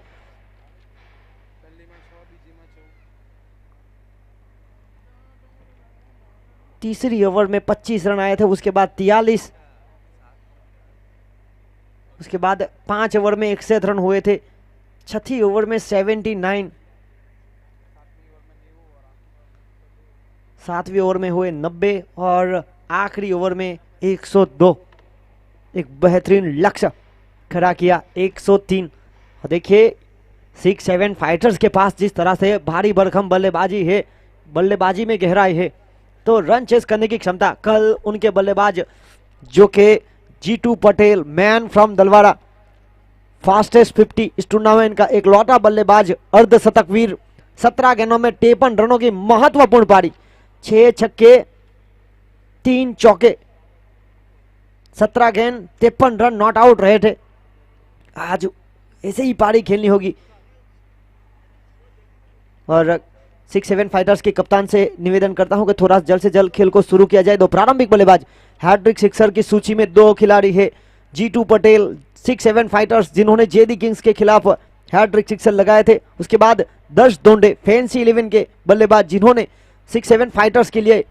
Speaker 1: तीसरी ओवर में 25 रन आए थे, उसके बाद 43, उसके बाद 5 ओवर में 61 रन हुए थे, छठी ओवर में 79, 7वीं ओवर में हुए 90 और आखिरी ओवर में 102। एक बेहतरीन लक्ष्य खड़ा किया 103। और देखिए 6-7 फाइटर्स के पास जिस तरह से भारी भरकम बल्लेबाजी है, बल्लेबाजी में गहराई है, तो रन चेस करने की क्षमता। कल उनके बल्लेबाज जो कि Jeetu Patel, man from Dalwada, fastest 50 इस टूर्नामेंट का एक लौटा बल्लेबाज, अर्धशतकवीर, 17 गेंदों में 53 रनों की महत्वपूर्ण पारी, 6 छक्के 3 चौके, 17 गेंद 53 रन नॉट आउट रहे थे। आज ऐसे ही पारी खेलनी होगी। और 6-7 फाइटर्स के कप्तान से निवेदन करता हूं कि थोड़ा जल्द से जल्द खेल को शुरू किया जाए। दो प्रारंभिक बल्लेबाज, हैट्रिक सिक्सर की सूची में 2 खिलाड़ी है। जीतू पटेल 6-7 फाइटर्स जिन्होंने जेडी किंग्स के खिलाफ हैट्रिक सिक्सर लगाए थे। उसके बाद दर्श दोंडे फैंसी 11 के बल्लेबाज जिन्होंने 6-7 फाइटर्स के लिए,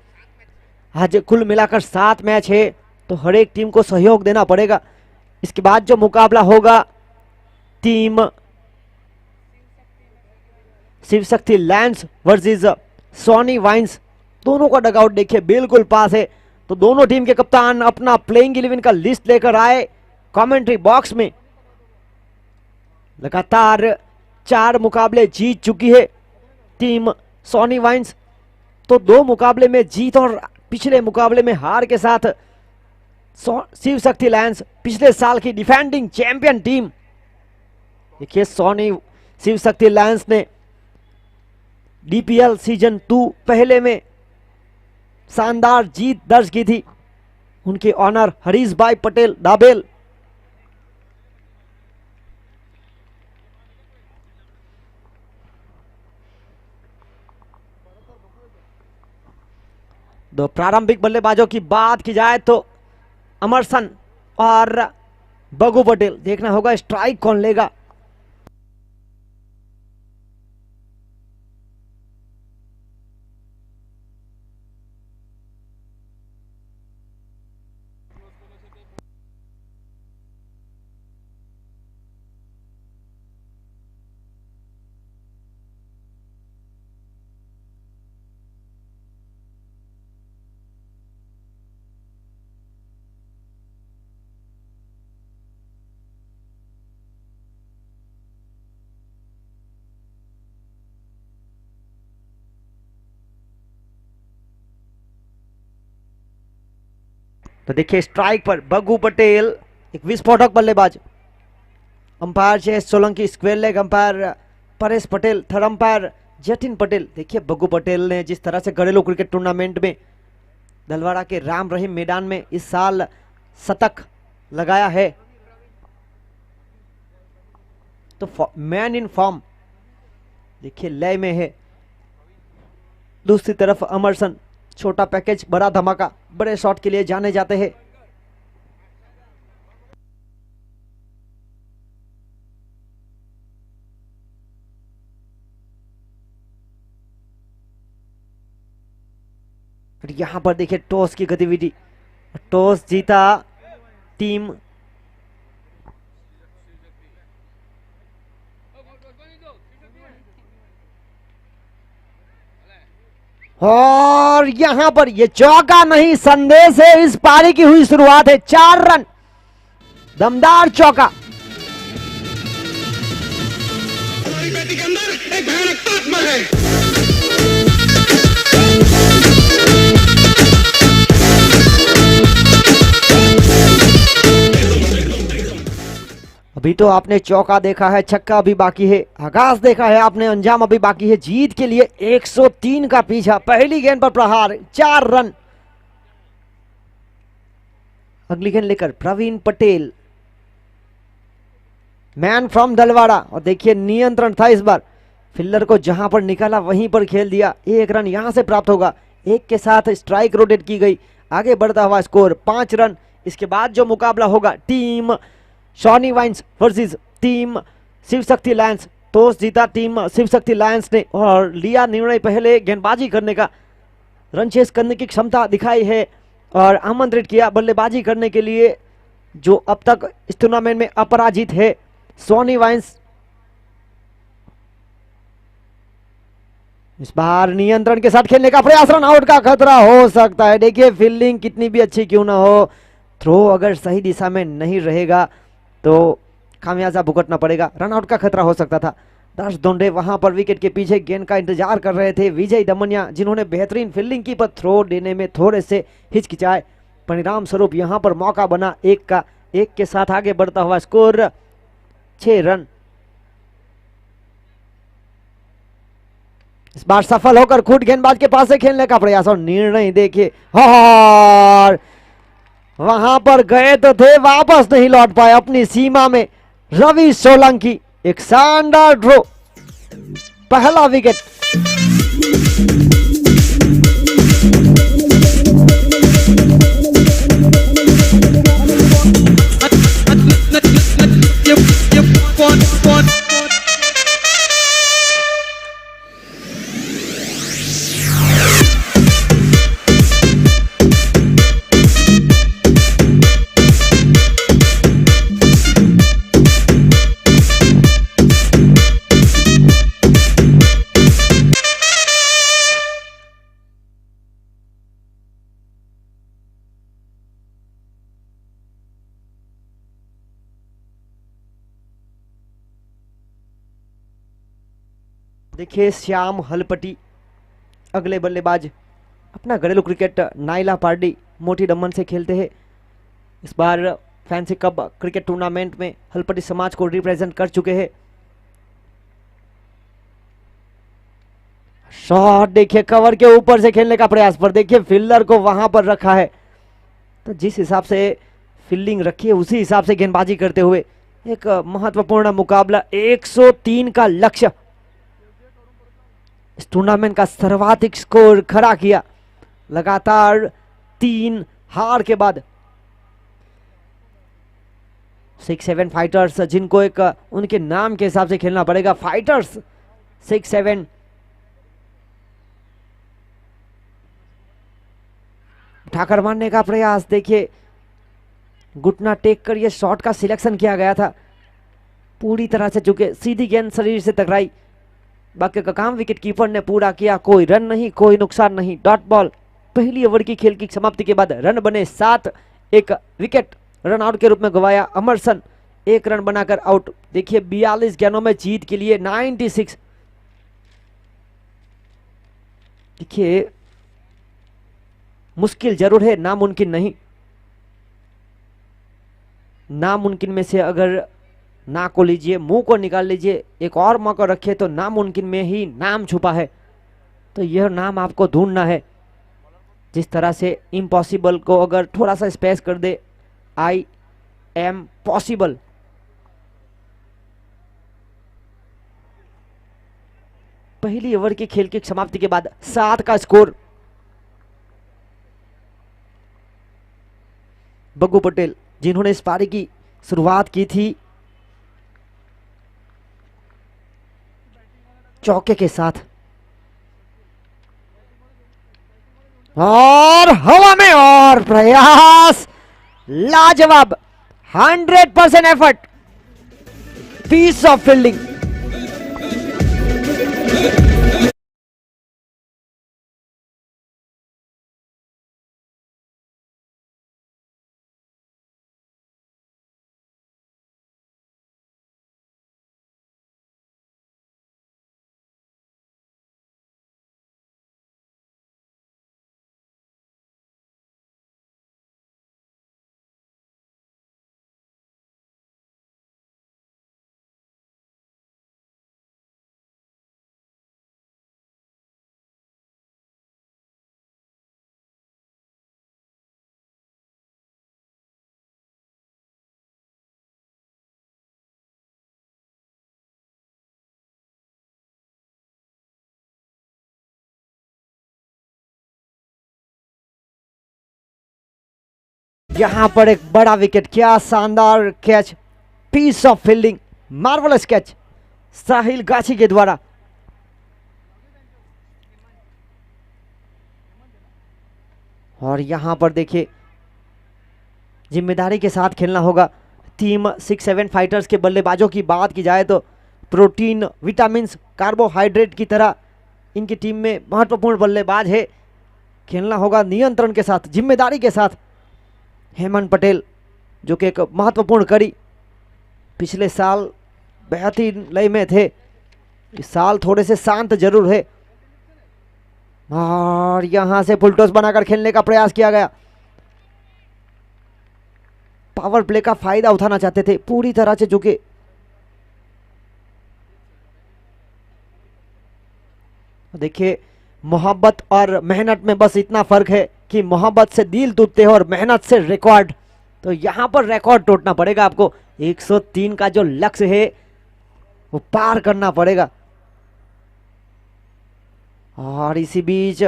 Speaker 1: आज कुल मिलाकर 7 मैच है, तो हर एक टीम को सहयोग देना पड़ेगा। इसके बाद जो मुकाबला होगा team Shiv Shakti Lions versus Soni wines, दोनों का डगआउट देखिए बिल्कुल पास है। तो दोनों टीम के कप्तान अपना प्लेइंग 11 का लिस्ट लेकर आए कमेंट्री बॉक्स में। लगातार 4 मुकाबले जीत चुकी है टीम सोनी वाइन्स, तो 2 मुकाबले में जीत और पिछले मुकाबले में हार के साथ शिव शक्ति लायंस पिछले साल की डिफेंडिंग चैंपियन टीम। देखिए सोनी शिव शक्ति लायंस ने डीपीएल सीजन 2 पहले में शानदार जीत दर्ज की थी। उनके ऑनर हरीश भाई पटेल दाबेल। दो प्रारंभिक बल्लेबाजों की बात की जाए तो अमरसन और बगू पटेल, देखना होगा स्ट्राइक कौन लेगा। तो देखिए स्ट्राइक पर बग्गू पटेल, एक विस्फोटक बल्लेबाज। Umpire Jayesh Solanki, square leg umpire Paresh Patel, third umpire Jatin Patel. देखिए बग्गू पटेल ने जिस तरह से घरेलू क्रिकेट टूर्नामेंट में दलवाड़ा के राम रहीम मैदान में इस साल शतक लगाया है, तो मैन इन फॉर्म देखिए लय में है। दूसरी तरफ अमरसन, छोटा पैकेज बड़ा धमाका, बड़े शॉट के लिए जाने जाते हैं। यहां पर देखिए टॉस की गतिविधि, टॉस जीता टीम और यहां पर ये चौका नहीं संदेश है, इस पारी की हुई शुरुआत है। 4 रन, दमदार चौका।
Speaker 4: हमारी बेटी के अंदर एक भयानक आत्मा है।
Speaker 1: अभी तो आपने चौका देखा है, छक्का अभी बाकी है, आगाज देखा है आपने, अंजाम अभी बाकी है। जीत के लिए 103 का पीछा, पहली गेंद पर प्रहार, 4 रन। अगली गेंद लेकर प्रवीण पटेल, मैन फ्रॉम दलवाड़ा। और देखिए नियंत्रण था इस बार, फील्डर को जहां पर निकाला वहीं पर खेल दिया। 1 रन यहां से प्राप्त होगा। 1 के साथ स्ट्राइक रोटेट की गई। आगे बढ़ता हुआ स्कोर 5 रन इसके बाद जो मुकाबला होगा टीम शॉनी wines versus team Shiv Shakti lions, toss जीता टीम शिव शक्ति लायंस ने और लिया निर्णय पहले गेंदबाजी करने का, रन चेस करने की क्षमता दिखाई है और आमंत्रित किया बल्लेबाजी करने के लिए, जो अब तक इस टूर्नामेंट में अपराजित है सोनी वाइन्स। इस बार नियंत्रण के साथ खेलने का प्रयास, रन आउट का खतरा हो सकता है। देखिए फील्डिंग कितनी भी अच्छी क्यों ना हो, थ्रो अगर सही दिशा में नहीं रहेगा तो खामियाजा भुगतना पड़ेगा। रन आउट का खतरा हो सकता था। दर्श दोंडे वहां पर विकेट के पीछे गेंद का इंतजार कर रहे थे। विजय दमनिया जिन्होंने बेहतरीन फील्डिंग की पर थ्रो देने में थोड़े से हिचकिचाए, परिणाम स्वरूप यहां पर मौका बना एक का। एक के साथ आगे बढ़ता हुआ स्कोर 6 रन। इस बार सफल होकर खुद गेंदबाज के पास से खेलने का प्रयास और निर्णय देखिए, और वहां पर गए तो थे, वापस नहीं लौट पाए अपनी सीमा में। रवि सोलंकी एक शानदार ड्रॉ, पहला विकेट। देखिए श्याम हलपटी अगले बल्लेबाज, अपना घरेलू क्रिकेट नाइला पार्डी मोटी दमन से खेलते हैं। इस बार फैंसी कप क्रिकेट टूर्नामेंट में हलपटी समाज को रिप्रेजेंट कर चुके हैं। शॉट देखिए कवर के ऊपर से खेलने का प्रयास, पर देखिए फील्डर को वहां पर रखा है, तो जिस हिसाब से फील्डिंग रखी है उसी हिसाब से गेंदबाजी करते हुए एक महत्वपूर्ण मुकाबला। 103 का लक्ष्य, इस टूर्नामेंट का सर्वाधिक स्कोर खड़ा किया लगातार 3 हार के बाद। 6-7 फाइटर्स, जिनको एक उनके नाम के हिसाब से खेलना पड़ेगा, फाइटर्स 6-7। उठाकर मारने का प्रयास, देखिए घुटना टेक कर ये शॉट का सिलेक्शन किया गया था, पूरी तरह से चुके, सीधी गेंद शरीर से टकराई, बाकी का काम विकेट कीपर ने पूरा किया। कोई रन नहीं, कोई नुकसान नहीं, डॉट बॉल। पहली ओवर की खेल की समाप्ति के बाद रन बने 7, एक विकेट रन आउट के रूप में गवाया अमरसन, 1 रन बनाकर आउट। देखिए 42 गेंदों में जीत के लिए 96। देखिए मुश्किल जरूर है, नामुमकिन नहीं। नामुमकिन में से अगर ना को लीजिए, मुंह को निकाल लीजिए, एक और मौका रखिए, तो नामुमकिन में ही नाम छुपा है। तो यह नाम आपको ढूंढना है। जिस तरह से इम्पॉसिबल को अगर थोड़ा सा स्पेस कर दे, आई एम पॉसिबल। पहली ओवर की खेल की समाप्ति के बाद 7 का स्कोर। बग्गू पटेल जिन्होंने इस पारी की शुरुआत की थी चौके के साथ, और हवा में और प्रयास लाजवाब, 100% एफर्ट, पीस ऑफ फील्डिंग। यहाँ पर एक बड़ा विकेट, क्या शानदार catch, piece of fielding, marvellous catch Sahil Gachhi के द्वारा। और यहां पर देखिए जिम्मेदारी के साथ खेलना होगा। टीम 6-7 फाइटर्स के बल्लेबाजों की बात की जाए तो प्रोटीन, विटामिन्स, कार्बोहाइड्रेट की तरह इनकी टीम में महत्वपूर्ण बल्लेबाज है। खेलना होगा नियंत्रण के साथ, जिम्मेदारी के साथ। हेमंत पटेल जो कि एक महत्वपूर्ण कड़ी, पिछले साल बेहतरीन लय में थे, इस साल थोड़े से शांत जरूर है। और यहां से फुल टॉस बनाकर खेलने का प्रयास किया गया। पावर प्ले का फायदा उठाना चाहते थे पूरी तरह से, झुके। देखिए मोहब्बत और मेहनत में बस इतना फर्क है कि मोहब्बत से दिल टूटते हैं और मेहनत से रिकॉर्ड। तो यहां पर रिकॉर्ड टूटना पड़ेगा आपको। 103 का जो लक्ष्य है वो पार करना पड़ेगा। और इसी बीच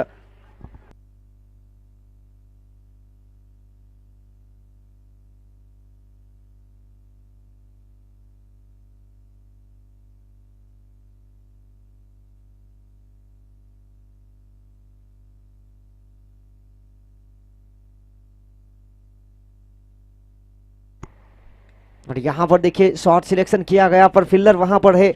Speaker 1: और यहां पर देखिए शॉट सिलेक्शन किया गया पर फील्डर वहां पर है।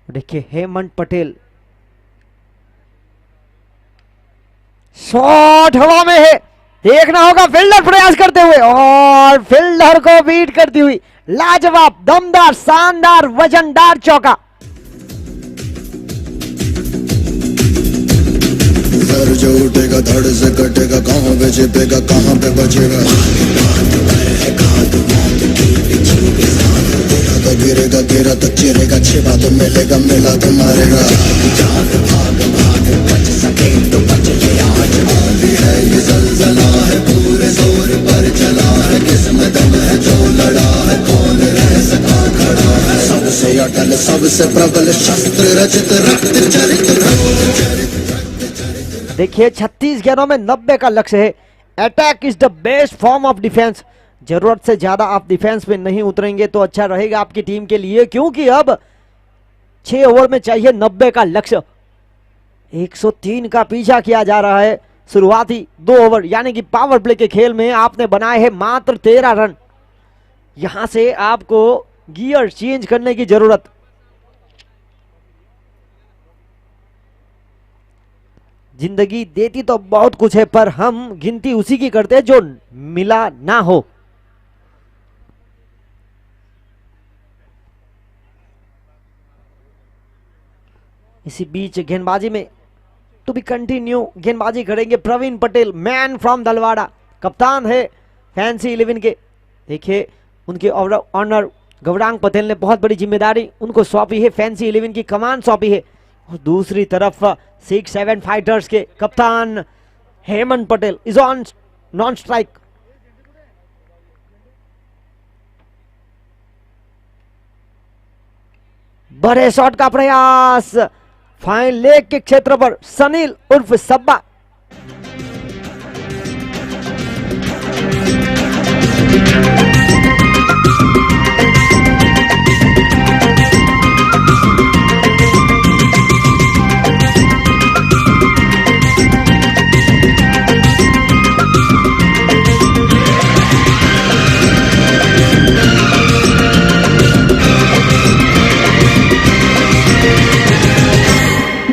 Speaker 1: देखिए हेमंत पटेल, शॉट हवा में है, देखना होगा फील्डर प्रयास करते हुए और फील्डर को बीट करती हुई लाजवाब, दमदार, शानदार, वजनदार चौका।
Speaker 4: सर जो उठेगा धड़ से कटेगा, कहाँ पे छिपेगा कहाँ पे बचेगा, तो गिरेगा गिरा तो चिरेगा, छिपा तो मिलेगा मिला तो मारेगा। बच सके तो बच ले आज, है ये ज़लज़ला है, पूरे जोर पर चला है, किस्मत में है जो लड़ा है, कौन रह सका खड़ा है, सबसे अटल सबसे प्रबल शस्त्र रचित रक्त चरित।
Speaker 1: देखिए 36 गेंदों में 90 का लक्ष्य है। Attack is the best form of defence. जरूरत से ज्यादा आप डिफेंस में नहीं उतरेंगे तो अच्छा रहेगा आपकी टीम के लिए, क्योंकि अब 6 ओवर में चाहिए 90 का लक्ष्य। 103 का पीछा किया जा रहा है। शुरुआती 2 ओवर यानी कि पावर प्ले के खेल में आपने बनाए हैं मात्र 13 रन। यहां से आपको गियर चेंज करने की जरूरत। जिंदगी देती तो बहुत कुछ है, पर हम गिनती उसी की करते हैं जो मिला ना हो। इसी बीच गेंदबाजी में टू बी कंटिन्यू गेंदबाजी करेंगे प्रवीण पटेल, मैन फ्रॉम दलवाड़ा, कप्तान है फैंसी 11 के। देखिए उनके ऑनर गौरांग पटेल ने बहुत बड़ी जिम्मेदारी उनको सौंपी है, फैंसी 11 की कमान सौंपी है। और दूसरी तरफ 6-7 फाइटर्स के कप्तान Hemant Patel is on non strike. बड़े शॉट का प्रयास फाइन लेग के क्षेत्र पर, सनील उर्फ सब्बा।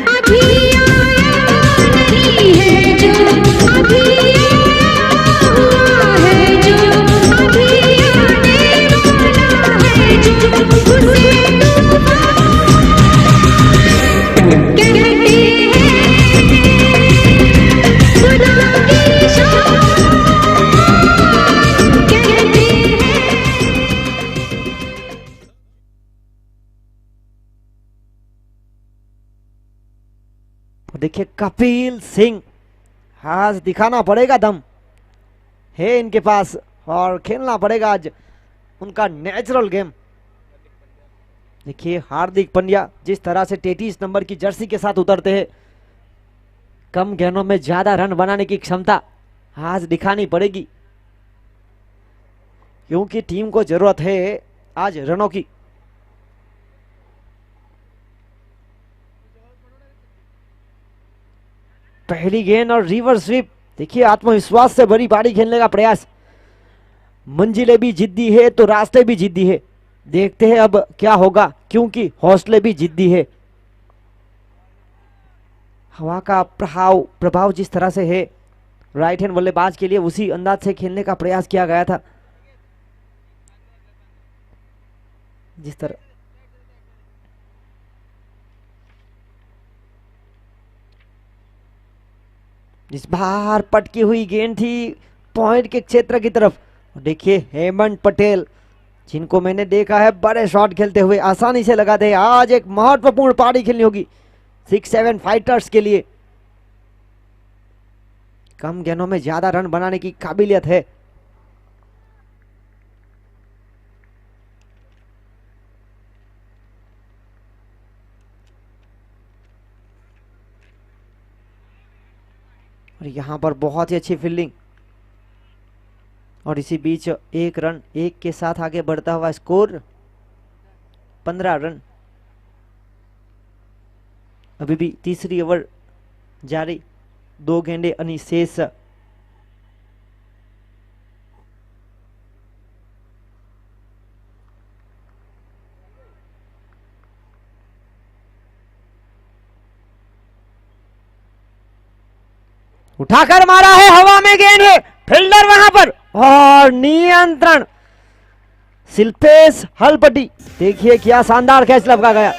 Speaker 3: अभी
Speaker 1: और देखिए कपिल सिंह, आज दिखाना पड़ेगा दम है इनके पास और खेलना पड़ेगा आज उनका नेचुरल गेम। देखिए हार्दिक पंड्या जिस तरह से 33 नंबर की जर्सी के साथ उतरते हैं, कम गेंदों में ज्यादा रन बनाने की क्षमता आज दिखानी पड़ेगी, क्योंकि टीम को जरूरत है आज रनों की। पहली गेंद और रिवर्स स्वीप। देखिए आत्मविश्वास से भरी पारी खेलने का प्रयास। मंजिलें भी जिद्दी है तो रास्ते भी जिद्दी है। देखते हैं अब क्या होगा, क्योंकि हौसले भी जिद्दी है। हवा का प्रभाव जिस तरह से है राइट हैंड बल्लेबाज के लिए, उसी अंदाज से खेलने का प्रयास किया गया था। जिस तरह इस बार पटकी हुई गेंद थी पॉइंट के क्षेत्र की तरफ। देखिए हेमंत पटेल, जिनको मैंने देखा है बड़े शॉट खेलते हुए, आसानी से लगाते हैं। आज एक महत्वपूर्ण पारी खेलनी होगी 6-7 फाइटर्स के लिए। कम गेंदों में ज्यादा रन बनाने की काबिलियत है। और यहां पर बहुत ही अच्छी फील्डिंग, और इसी बीच एक रन एक के साथ आगे बढ़ता हुआ स्कोर 15 रन। अभी भी तीसरी ओवर जारी, 2 गेंदे अनिशेष। उठाकर मारा है, हवा में गेंद है, फील्डर वहां पर और नियंत्रण शिल्पेश हलपटी। देखिए क्या शानदार कैच लपका गया।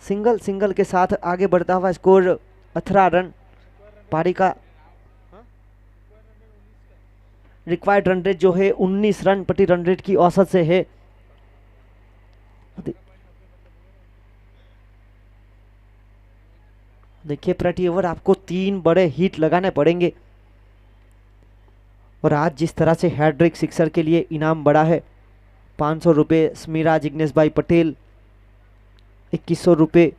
Speaker 1: सिंगल के साथ आगे बढ़ता हुआ स्कोर 18 रन। पारी का रिक्वायर्ड रन रेट जो है 19 रन प्रति रन रेट की औसत से है। देखिए प्रति ओवर आपको 3 बड़े हिट लगाने पड़ेंगे और आज जिस तरह से हैट्रिक सिक्सर के लिए इनाम बड़ा है, 500 रुपये स्मीरा जिग्नेश भाई पटेल, 2100 रुपये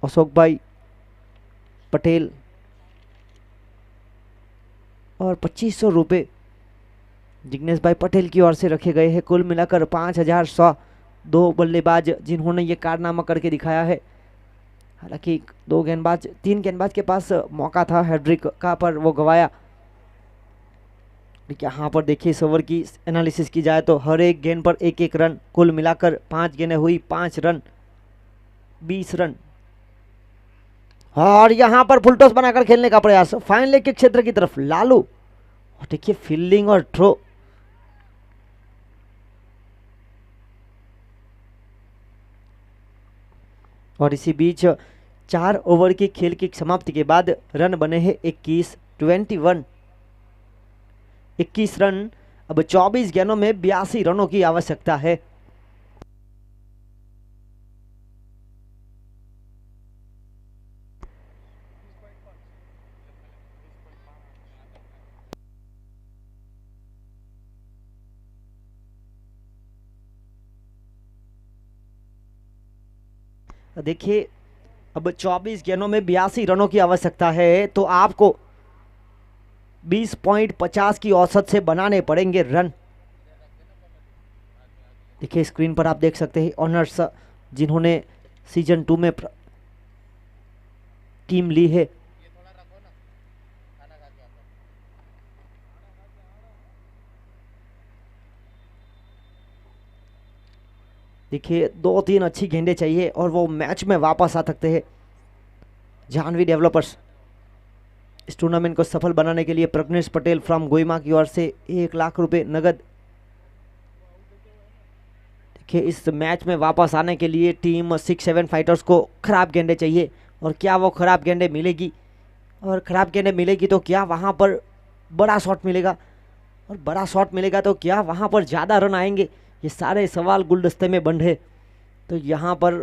Speaker 1: अशोक भाई पटेल और 2500 रुपये जिग्नेश भाई पटेल की ओर से रखे गए हैं। कुल मिलाकर 5100। 2 बल्लेबाज जिन्होंने ये कारनामा करके दिखाया है। हालांकि 3 गेंदबाज के पास मौका था हैट्रिक का, पर वो गवाया। यहाँ पर देखिए इस ओवर की एनालिसिस की जाए तो हर एक गेंद पर 1-1 रन। कुल मिलाकर 5 गेंदें हुई, 5 रन, 20 रन। और यहाँ पर फुल टॉस बनाकर खेलने का प्रयास फाइन लेग के क्षेत्र की तरफ लालू। और देखिए फील्डिंग और थ्रो। और इसी बीच 4 ओवर की खेल की समाप्ति के बाद रन बने हैं 21 रन। अब 24 गेंदों में 82 रनों की आवश्यकता है। देखिए अब 24 गेंदों में 82 रनों की आवश्यकता है, तो आपको 20.50 की औसत से बनाने पड़ेंगे रन। देखिए स्क्रीन पर आप देख सकते हैं ऑनर्स जिन्होंने सीजन 2 में टीम ली है। देखिए 2-3 अच्छी गेंदें चाहिए और वो मैच में वापस आ सकते हैं। जाह्नवी डेवलपर्स इस टूर्नामेंट को सफल बनाने के लिए प्रज्ञेश पटेल फ्रॉम गोइमा की ओर से 1 लाख रुपए नगद। देखिए इस मैच में वापस आने के लिए टीम 6-7 फाइटर्स को खराब गेंदें चाहिए। और क्या वो खराब गेंदें मिलेगी? और खराब गेंदें मिलेगी तो क्या वहाँ पर बड़ा शॉट मिलेगा? और बड़ा शॉट मिलेगा तो क्या वहाँ पर ज़्यादा रन आएंगे? ये सारे सवाल गुलदस्ते में बंद है। तो यहाँ पर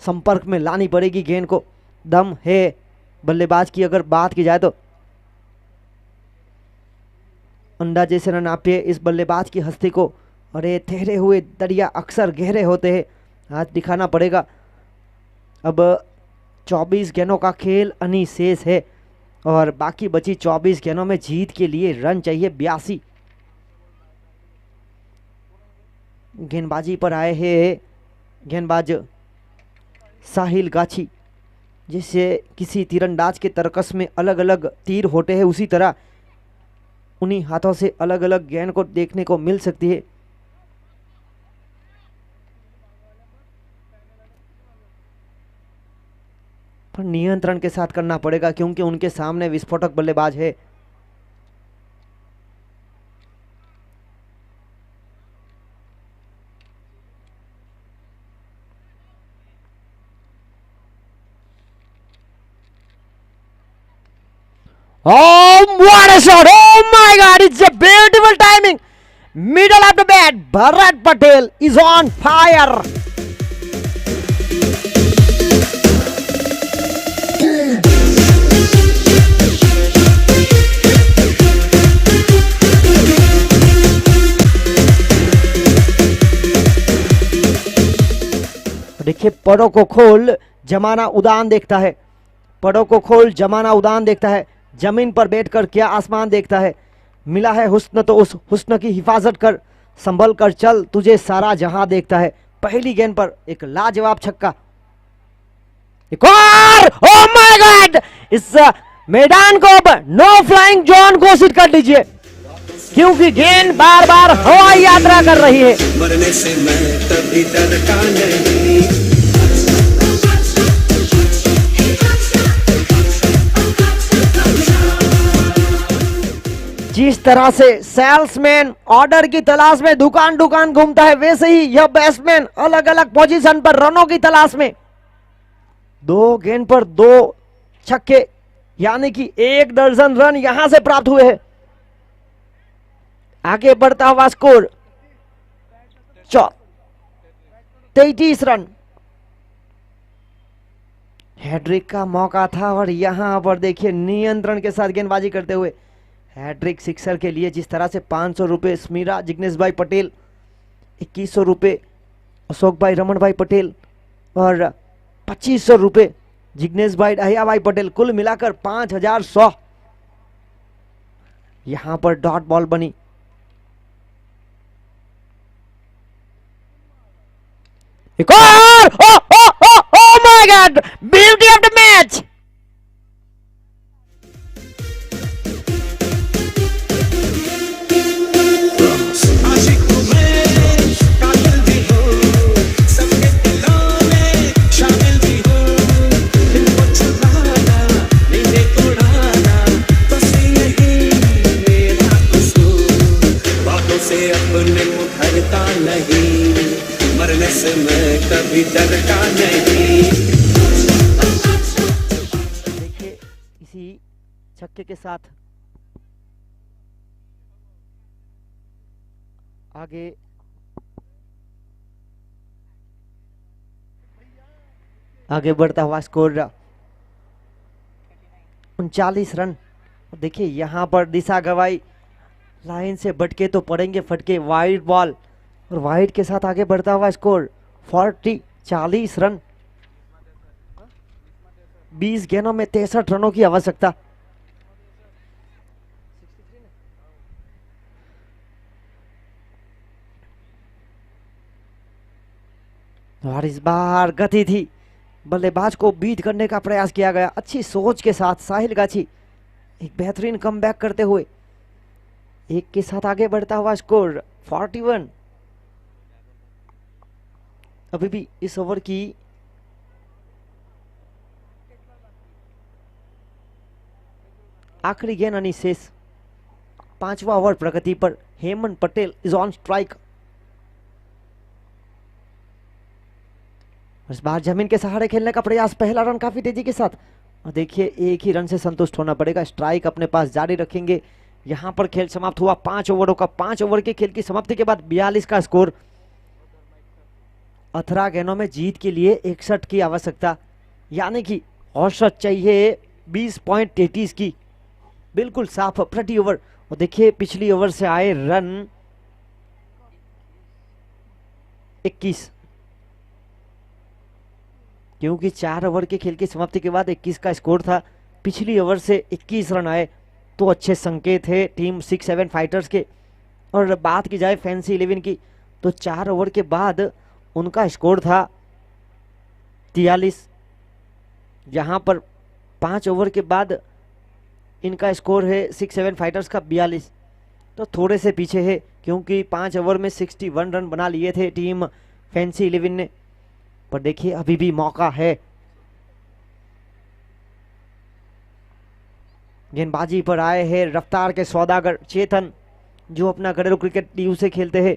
Speaker 1: संपर्क में लानी पड़ेगी गेंद को। दम है बल्लेबाज की अगर बात की जाए तो। अंदाजे से न नापिए इस बल्लेबाज की हस्ती को। और ये ठहरे हुए दरिया अक्सर गहरे होते हैं, आज दिखाना पड़ेगा। अब 24 गेंदों का खेल अनिशेष है और बाकी बची 24 गेंदों में जीत के लिए रन चाहिए 82। गेंदबाजी पर आए हैं गेंदबाज साहिल गाछी। जैसे किसी तीरंदाज के तरकस में अलग अलग तीर होते हैं, उसी तरह उन्हीं हाथों से अलग अलग गेंद को देखने को मिल सकती है। पर नियंत्रण के साथ करना पड़ेगा क्योंकि उनके सामने विस्फोटक बल्लेबाज है। Oh, what a shot! Oh my God, it's a beautiful timing. Middle of the bat, Bharat Patel is on fire. देखिए पड़ों को खोल जमाना उदान देखता है। पड़ों को खोल जमाना उदान देखता है। जमीन पर बैठकर क्या आसमान देखता है। मिला है हुस्न तो उस हुस्न की हिफाजत कर, संभल कर चल तुझे सारा जहां देखता है। पहली गेंद पर एक लाजवाब छक्का। एक और, ओह माय गॉड, इस मैदान को अब नो फ्लाइंग जोन घोषित कर दीजिए क्योंकि गेंद बार बार हवाई यात्रा कर रही है।
Speaker 2: मरने से मैं तभी डरता नहीं।
Speaker 1: जिस तरह से सेल्समैन ऑर्डर की तलाश में दुकान दुकान घूमता है, वैसे ही यह बैट्समैन अलग अलग पोजीशन पर रनों की तलाश में 2 गेंद पर 2 छक्के, यानी कि 1 दर्जन रन यहां से प्राप्त हुए हैं। आगे बढ़ता हुआ स्कोर 33 रन। हैट्रिक का मौका था और यहां पर देखिए नियंत्रण के साथ गेंदबाजी करते हुए हैट्रिक सिक्सर के लिए जिस तरह से 500 रुपए स्मीरा जिग्नेश भाई पटेल, 2100 रुपए अशोक भाई रमन भाई पटेल और 2500 रुपए जिग्नेश भाई दहिया भाई पटेल, कुल मिलाकर 5100। यहां पर डॉट बॉल बनी। एक और oh my God, beauty of the match.
Speaker 2: अपने मुखरता नहीं, मरने से मैं कभी डरता नहीं।
Speaker 1: देखिए इसी छक्के के साथ आगे बढ़ता हुआ स्कोर 39 रन। देखिए यहां पर दिशा गवाई, लाइन से भटके तो पड़ेंगे फटके, वाइड बॉल और वाइड के साथ आगे बढ़ता हुआ स्कोर 40 रन। 20 गेंदों में 63 रनों की आवश्यकता। और इस बार गति थी, बल्लेबाज को बीट करने का प्रयास किया गया। अच्छी सोच के साथ साहिल गाछी एक बेहतरीन कमबैक करते हुए 1 के साथ आगे बढ़ता हुआ स्कोर 41। अभी भी इस ओवर की आखिरी गेंद यानी शेष 5वां ओवर प्रगति पर। Hemant Patel is on strike. इस बार जमीन के सहारे खेलने का प्रयास, पहला रन काफी तेजी के साथ। और देखिए 1 ही रन से संतुष्ट होना पड़ेगा, स्ट्राइक अपने पास जारी रखेंगे। यहां पर खेल समाप्त हुआ 5 ओवरों का। 5 ओवर के खेल की समाप्ति के बाद 42 का स्कोर। 18 गेंदों में जीत के लिए 61 की आवश्यकता, यानी कि औसत चाहिए 20.33 की। बिल्कुल साफ प्रति ओवर। और देखिए पिछली ओवर से आए रन 21, क्योंकि 4 ओवर के खेल की समाप्ति के बाद 21 का स्कोर था। पिछली ओवर से 21 रन आए तो अच्छे संकेत है टीम 6-7 फाइटर्स के। और बात की जाए फैंसी 11 की तो 4 ओवर के बाद उनका स्कोर था 43। यहाँ पर 5 ओवर के बाद इनका स्कोर है 6-7 फाइटर्स का 42, तो थोड़े से पीछे है, क्योंकि 5 ओवर में 61 रन बना लिए थे टीम फैंसी 11 ने। पर देखिए अभी भी मौका है। गेंदबाजी पर आए हैं रफ्तार के सौदागर चेतन, जो अपना घरेलू क्रिकेट टीम से खेलते हैं।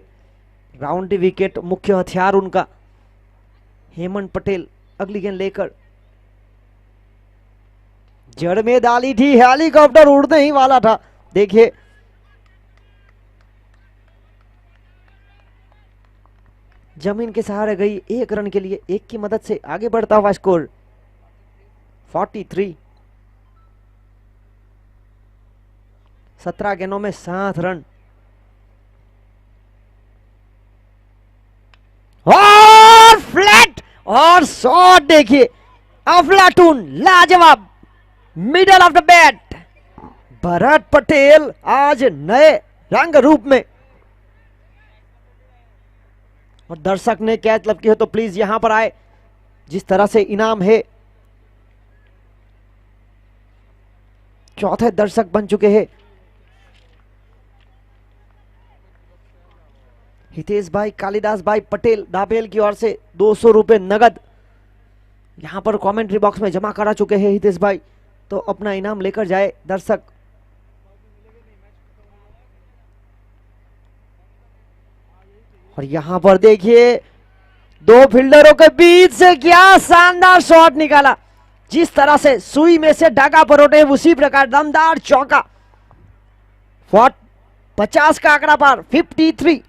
Speaker 1: राउंडी विकेट मुख्य हथियार उनका। हेमंत पटेल अगली गेंद लेकर, जड़ में डाली थी, हेलीकॉप्टर उड़ने ही वाला था। देखिए जमीन के सहारे गई 1 रन के लिए। 1 की मदद से आगे बढ़ता हुआ स्कोर 43। 17 गेंदों में 7 रन। और फ्लैट और शॉट देखिए, अफलातून, लाजवाब, middle of the bat. Bharat Patel आज नए रंग रूप में। और दर्शक ने कैच लब की हो तो प्लीज यहां पर आए। जिस तरह से इनाम है, चौथे दर्शक बन चुके हैं। हितेश भाई कालिदास भाई पटेल दाबेल की ओर से 200 रुपए नगद यहां पर कमेंट्री बॉक्स में जमा करा चुके हैं हितेश भाई, तो अपना इनाम लेकर जाए दर्शक। और यहां पर देखिए दो फील्डरों के बीच से क्या शानदार शॉट निकाला। जिस तरह से सुई में से धागा परोटे उसी प्रकार दमदार चौका। 50 का आंकड़ा पार 53।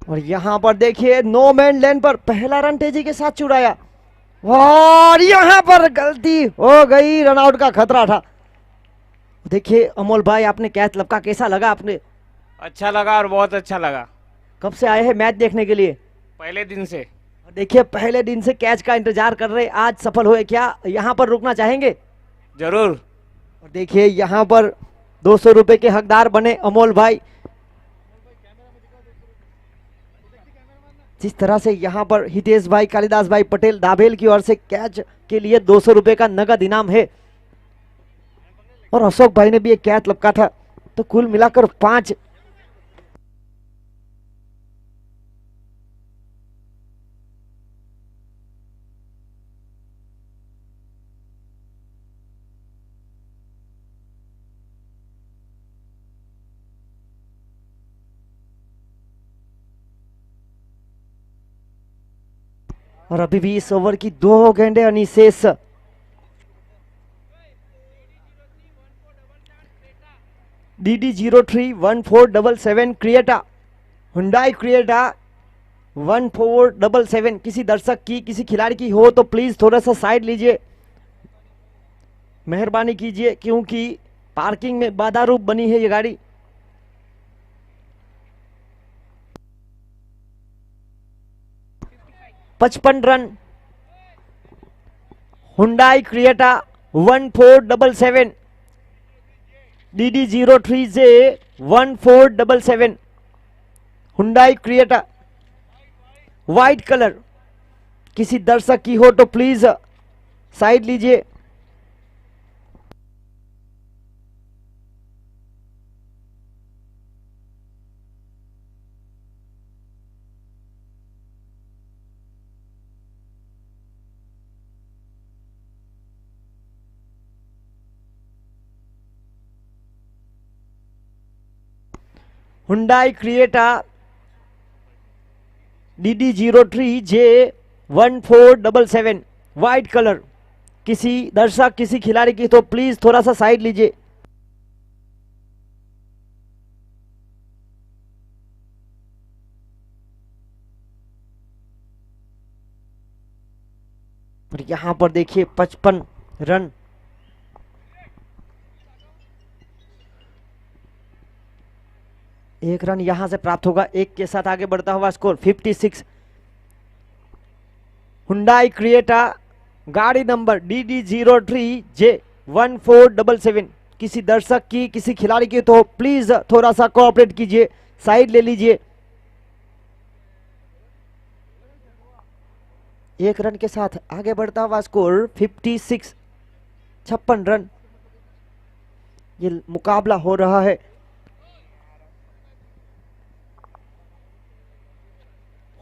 Speaker 1: और यहां पर देखिए नो मैन लैंड पर पहला रन तेजी के साथ चुराया और यहां पर गलती हो गई, रनआउट का खतरा था। देखिए अमोल भाई आपने कैच लपका, कैसा लगा आपने?
Speaker 7: अच्छा लगा और बहुत अच्छा लगा।
Speaker 1: कब से आए हैं मैच देखने के लिए?
Speaker 7: पहले दिन से।
Speaker 1: देखिए पहले दिन से कैच का इंतजार कर रहे, आज सफल हुए, क्या यहां पर रुकना चाहेंगे?
Speaker 7: जरूर।
Speaker 1: और देखिए यहां पर 200 रुपए के हकदार बने अमोल भाई। जिस तरह से यहां पर हितेश भाई, कालिदास भाई पटेल दाभेल की ओर से कैच के लिए 200 रुपए का नगद इनाम है और अशोक भाई ने भी एक कैच लपका था, तो कुल मिलाकर 5। और अभी भी इस ओवर की 2 गेंदें अनिशेष। DD031477 Creta, Hyundai Creta 1477। किसी दर्शक की, किसी खिलाड़ी की हो तो प्लीज थोड़ा सा साइड लीजिए, मेहरबानी कीजिए, क्योंकि पार्किंग में बाधा रूप बनी है ये गाड़ी। पचपन run Hyundai Creta 1477, DD03J 1477 Hyundai Creta white colour. किसी दर्शक की हो तो प्लीज साइड लीजिए। Hyundai Creta DD03J 1477 white colour. किसी दर्शक, किसी खिलाड़ी की तो प्लीज थोड़ा सा साइड लीजिए। और यहां पर देखिए 55 रन। एक रन यहां से प्राप्त होगा, एक के साथ आगे बढ़ता हुआ स्कोर 56। हुंडई क्रिएटा गाड़ी नंबर DD03J 1477। किसी दर्शक की, किसी खिलाड़ी की तो प्लीज थोड़ा सा कोऑपरेट कीजिए, साइड ले लीजिए। एक रन के साथ आगे बढ़ता हुआ स्कोर 56, 56 रन। ये मुकाबला हो रहा है।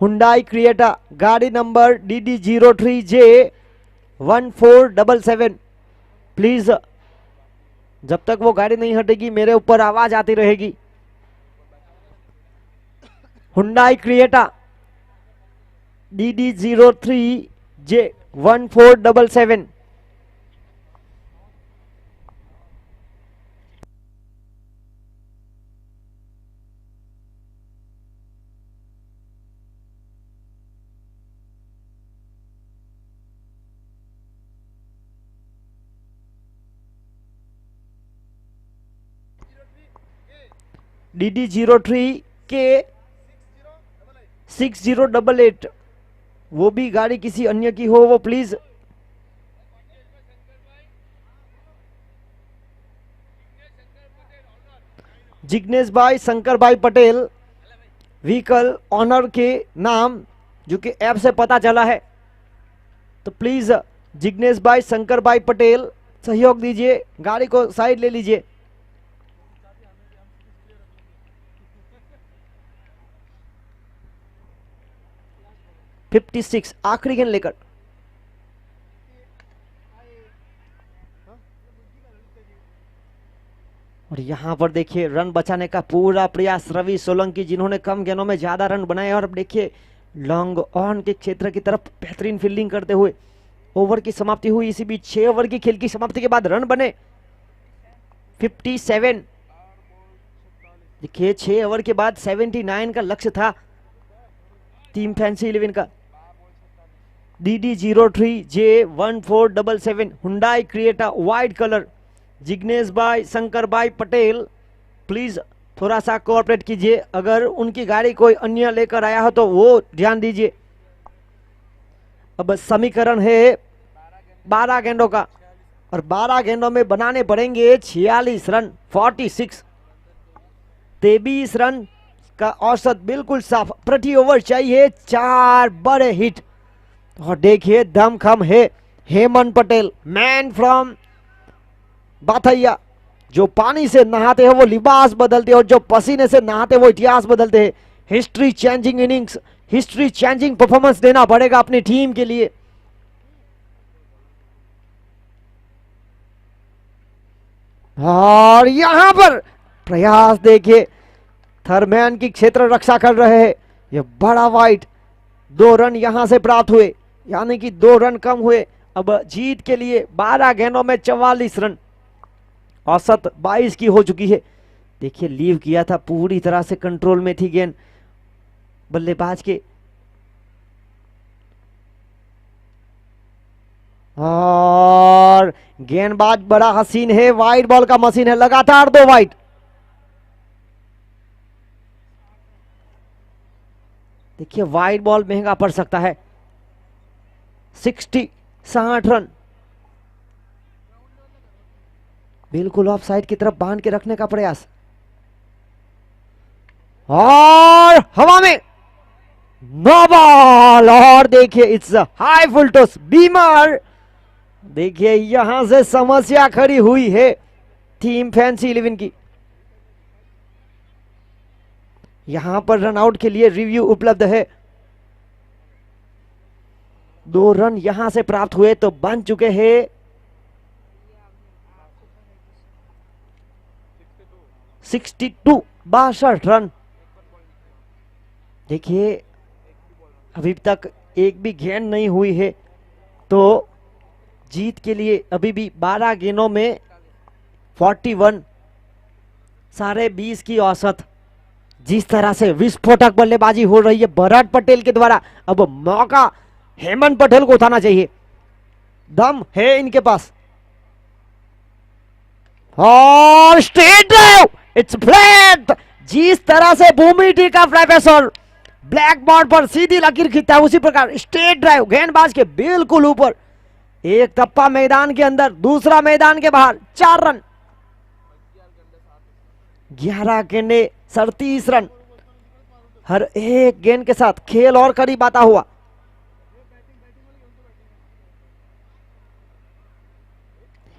Speaker 1: हुंडई क्रिएटा गाड़ी नंबर DD03J 1477। प्लीज जब तक वो गाड़ी नहीं हटेगी मेरे ऊपर आवाज आती रहेगी। Hyundai Creta DD03J 1477। DD03K 6088। वो भी गाड़ी किसी अन्य की हो वो प्लीज। जिग्नेश भाई, शंकर भाई पटेल व्हीकल ऑनर के नाम, जो कि ऐप से पता चला है, तो प्लीज जिग्नेश भाई, शंकर भाई पटेल सहयोग दीजिए, गाड़ी को साइड ले लीजिए। फिफ्टी सिक्स आखिरी गेंद लेकर। और यहां पर देखिए रन बचाने का पूरा प्रयास रवि सोलंकी, जिन्होंने कम गेंदों में ज्यादा रन बनाए। और अब देखिए लॉन्ग ऑन के क्षेत्र की तरफ बेहतरीन फील्डिंग करते हुए ओवर की समाप्ति हुई। इसी बीच 6 ओवर की खेल की समाप्ति के बाद रन बने 57। देखिए 6 ओवर के बाद 79 का लक्ष्य था टीम फैंसी 11 का। DD03J1477 Hyundai Creta white colour, Jignesh भाई, शंकर भाई पटेल, प्लीज थोड़ा सा कोऑपरेट कीजिए। अगर उनकी गाड़ी कोई अन्य लेकर आया हो तो वो ध्यान दीजिए। अब समीकरण है 12 गेंदों का, और 12 गेंदों में बनाने पड़ेंगे 46 रन। 46 23 रन का औसत बिल्कुल साफ। प्रति ओवर चाहिए 4 बड़े हिट। और देखिए दमखम है हेमंत पटेल, मैन फ्रॉम बाथैया। जो पानी से नहाते हैं वो लिबास बदलते हैं, और जो पसीने से नहाते हैं वो इतिहास बदलते हैं। History changing innings, history changing performance देना पड़ेगा अपनी टीम के लिए। और यहां पर प्रयास देखिए, थर्मैन की क्षेत्र रक्षा कर रहे हैं। ये बड़ा वाइट, 2 रन यहां से प्राप्त हुए, यानी कि 2 रन कम हुए। अब जीत के लिए 12 गेंदों में 44 रन, औसत 22 की हो चुकी है। देखिए लीव किया था, पूरी तरह से कंट्रोल में थी गेंद बल्लेबाज के। और गेंदबाज बड़ा हसीन है, वाइड बॉल का मशीन है, लगातार 2 वाइड। देखिए वाइड बॉल महंगा पड़ सकता है। 60 रन बिल्कुल ऑफ साइड की तरफ बांध के रखने का प्रयास, और हवा में नो बॉल। और देखिए it's high full toss beamer. देखिए यहां से समस्या खड़ी हुई है टीम फैंसी 11 की। यहां पर रन आउट के लिए रिव्यू उपलब्ध है। 2 रन यहां से प्राप्त हुए तो बन चुके हैं 62 62 रन। देखिए अभी तक एक भी गेंद नहीं हुई है, तो जीत के लिए अभी भी 12 गेंदों में 41, 20.5 की औसत। जिस तरह से विस्फोटक बल्लेबाजी हो रही है भरत पटेल के द्वारा, अब मौका हेमंत पटेल को उठाना चाहिए। दम है इनके पास। और स्ट्रेट ड्राइव, इट्स फ्लैट। जिस तरह से भूमि टी का फ्लाइपेसर ब्लैक बोर्ड पर सीधी लकीर खींचता है, उसी प्रकार स्ट्रेट ड्राइव गेंदबाज के बिल्कुल ऊपर। एक टप्पा मैदान के अंदर, दूसरा मैदान के बाहर। 4 रन, 11 गेंदे 37 रन। हर एक गेंद के साथ खेल और करीब आता हुआ।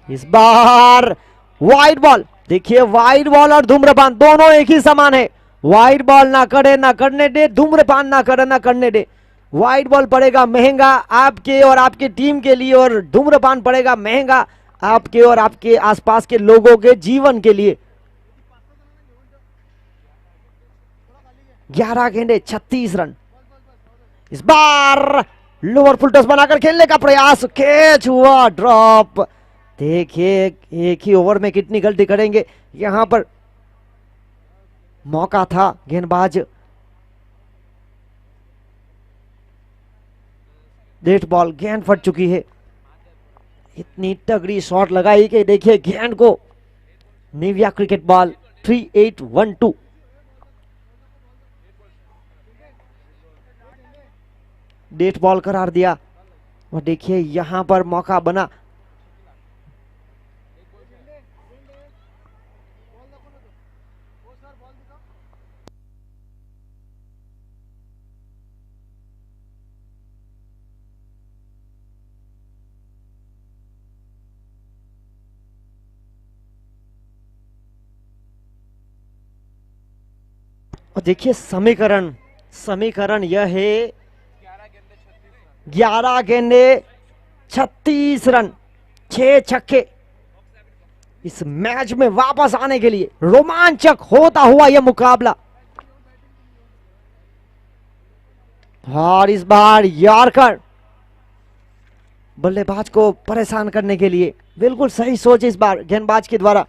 Speaker 1: इस बार वाइड बॉल। देखिए वाइड बॉल और धूम्रपान दोनों एक ही समान है। वाइड बॉल ना करे ना करने दे, धूम्रपान ना करे ना करने दे। वाइड बॉल पड़ेगा महंगा आपके और आपकी टीम के लिए, और धूम्रपान पड़ेगा महंगा आपके और आपके आसपास के लोगों के जीवन के लिए। 11 गेंदे 36 रन। इस बार लोअर फुल टॉस बनाकर खेलने का प्रयास, कैच हुआ, ड्रॉप। देखिए एक ही ओवर में कितनी गलती करेंगे। यहां पर मौका था, गेंदबाज डेट बॉल, गेंद फट चुकी है। इतनी तगड़ी शॉट लगाई कि देखिए गेंद को Nivia cricket ball 3812 dead ball करार दिया। और देखिए यहां पर मौका बना। और देखिए समीकरण, समीकरण यह है 11 गेंदे 36 रन, 6 छक्के। इस मैच में वापस आने के लिए रोमांचक होता हुआ यह मुकाबला। और इस बार यॉर्कर बल्लेबाज को परेशान करने के लिए बिल्कुल सही सोच इस बार गेंदबाज के द्वारा।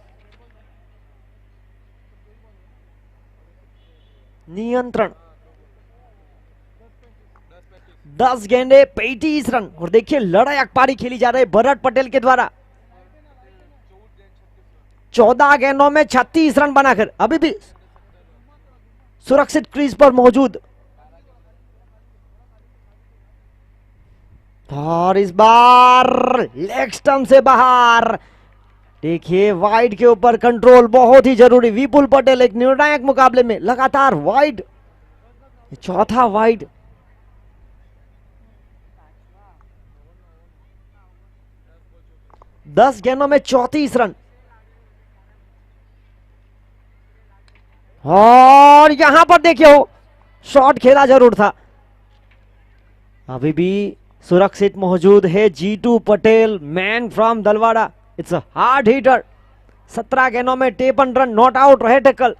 Speaker 1: नियंत्रण, 10 गेंदे 35 रन। और देखिए लड़ाई अखबारी खेली जा रही है भरत पटेल के द्वारा। 14 गेंदों में 36 रन बनाकर अभी भी सुरक्षित क्रीज पर मौजूद। और इस बार लेग स्टंप से बाहर। देखिए वाइड के ऊपर कंट्रोल बहुत ही जरूरी। विपुल पटेल एक निर्णायक मुकाबले में लगातार वाइड, चौथा वाइड। दस गेंदों में 34 रन। और यहां पर देखिए हो शॉट खेला जरूर था। अभी भी सुरक्षित मौजूद है Jeetu Patel, man from Dalwada. It's a hard hitter. 17 गेंदों में 53 रन, नॉट आउट रहे टैकल।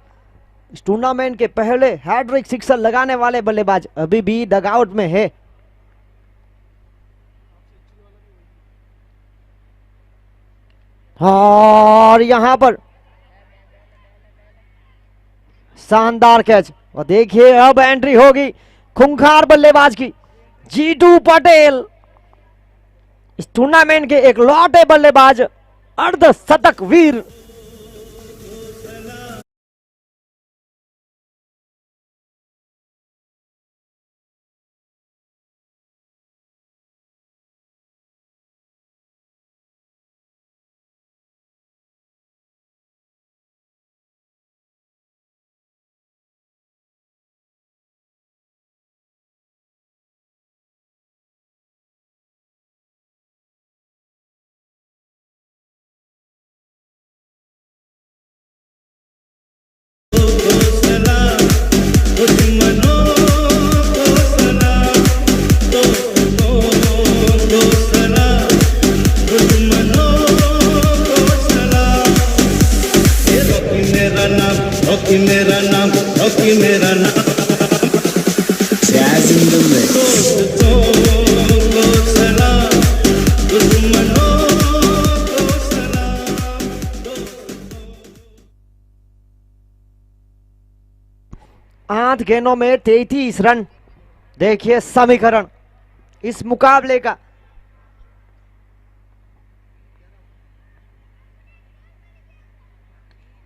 Speaker 1: इस टूर्नामेंट के पहले हैट्रिक सिक्सर लगाने वाले बल्लेबाज अभी भी डगआउट में है। और यहां पर शानदार कैच। और देखिए अब एंट्री होगी खूंखार बल्लेबाज की, जीतू पटेल। इस टूर्नामेंट के एक लौटे बल्लेबाज, अर्धशतक वीर।
Speaker 5: रॉकी मेरा नाम, रॉकी मेरा नाम।
Speaker 2: Jazz in the mix.
Speaker 5: दोस्तों को सलाम, दुश्मनों को सलाम।
Speaker 1: 8 गेंदों में 33 रन। देखिए समीकरण इस मुकाबले का।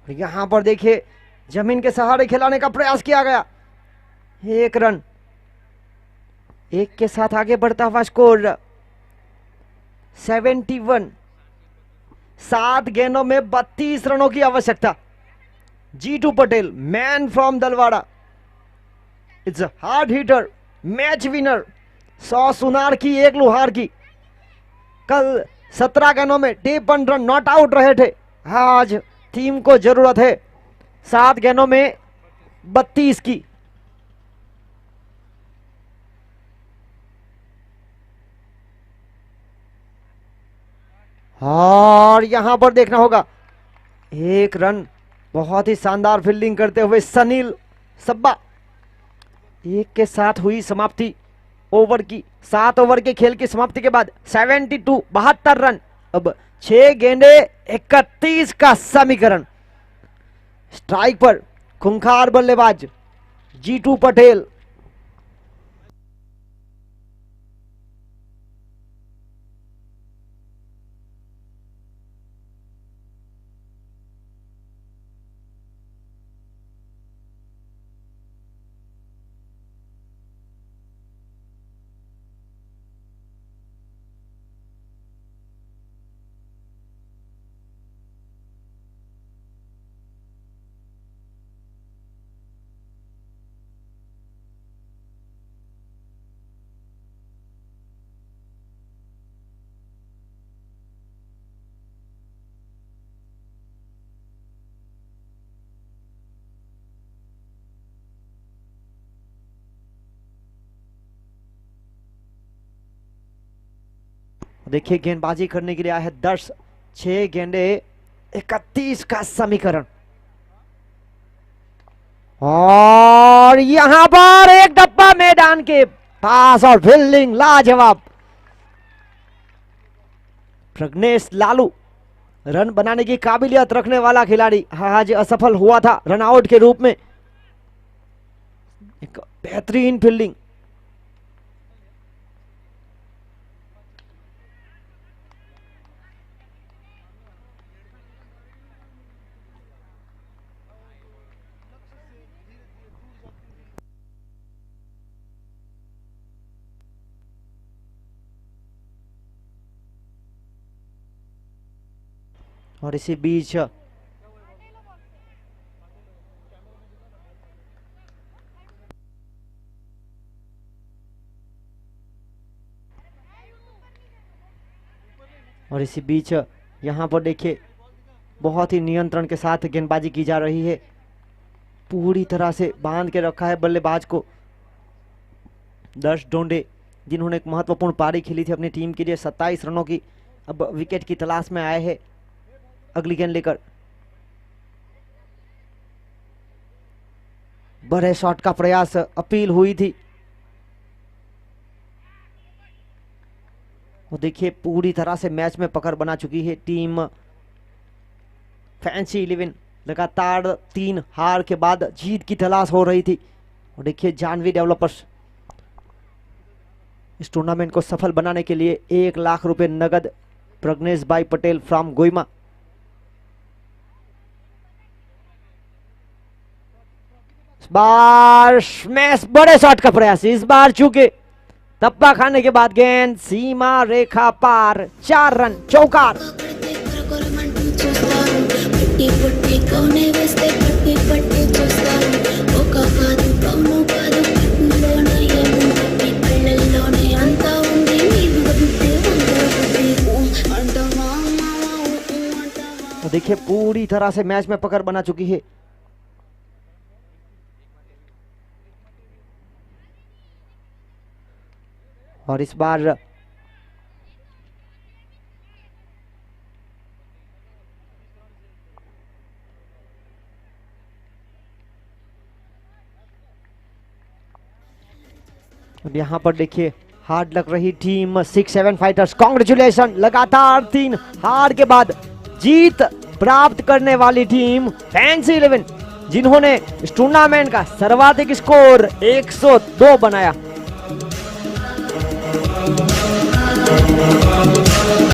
Speaker 1: यहां पर देखिए जमीन के सहारे खिलाने का प्रयास किया गया। 1 रन, एक के साथ आगे बढ़ता हुआ स्कोर 71। 7 गेंदों में 32 रनों की आवश्यकता। Jeetu Patel, man from Dalwada. It's a hard hitter, match winner. 100 सुनार की, 1 लोहार की। कल 17 गेंदों में 53 रन, नॉट आउट रहे थे। आज टीम को जरूरत है 7 गेंदों में 32 की। और यहां पर देखना होगा 1 रन। बहुत ही शानदार फील्डिंग करते हुए सनील सब्बा। 1 के साथ हुई समाप्ति ओवर की। 7 ओवर के खेल की समाप्ति के बाद 72 रन। अब 6 गेंदे 31 का समीकरण। स्ट्राइक पर खूंखार बल्लेबाज जीतू पटेल। देखिए गेंदबाजी करने के लिए आया है 10, 6 गेंदे 31 का समीकरण। और यहां पर एक डब्बा मैदान के पास और फील्डिंग लाजवाब। प्रज्ञेश लालू रन बनाने की काबिलियत रखने वाला खिलाड़ी आज असफल हुआ था रन आउट के रूप में। एक बेहतरीन फील्डिंग। और इसी बीच यहां पर देखिए बहुत ही नियंत्रण के साथ गेंदबाजी की जा रही है। पूरी तरह से बांध के रखा है बल्लेबाज को। 10 डोंडे जिन्होंने एक महत्वपूर्ण पारी खेली थी अपनी टीम के लिए 27 रनों की, अब विकेट की तलाश में आए हैं अगली गेंद लेकर। बड़े शॉट का प्रयास, अपील हुई थी। और देखिए पूरी तरह से मैच में पकड़ बना चुकी है टीम फैंसी 11। लगातार 3 हार के बाद जीत की तलाश हो रही थी। और देखिए जानवी डेवलपर्स इस टूर्नामेंट को सफल बनाने के लिए 1 लाख रुपए नगद प्रज्ञेश भाई पटेल फ्रॉम गोइमा। इस बार स्मैश, बड़े शॉट का प्रयास। इस बार चूके तप्पा खाने के बाद गेंद सीमा रेखा पार, 4 रन चौकार। तो देखिए पूरी तरह से मैच में पकड़ बना चुकी है। और इस बार अब यहां पर देखिए हार्ड लग रही टीम 6-7 फाइटर्स। कांग्रेचुलेशन, लगातार 3 हार के बाद जीत प्राप्त करने वाली टीम फैंसी 11 जिन्होंने इस टूर्नामेंट का सर्वाधिक स्कोर 102 बनाया।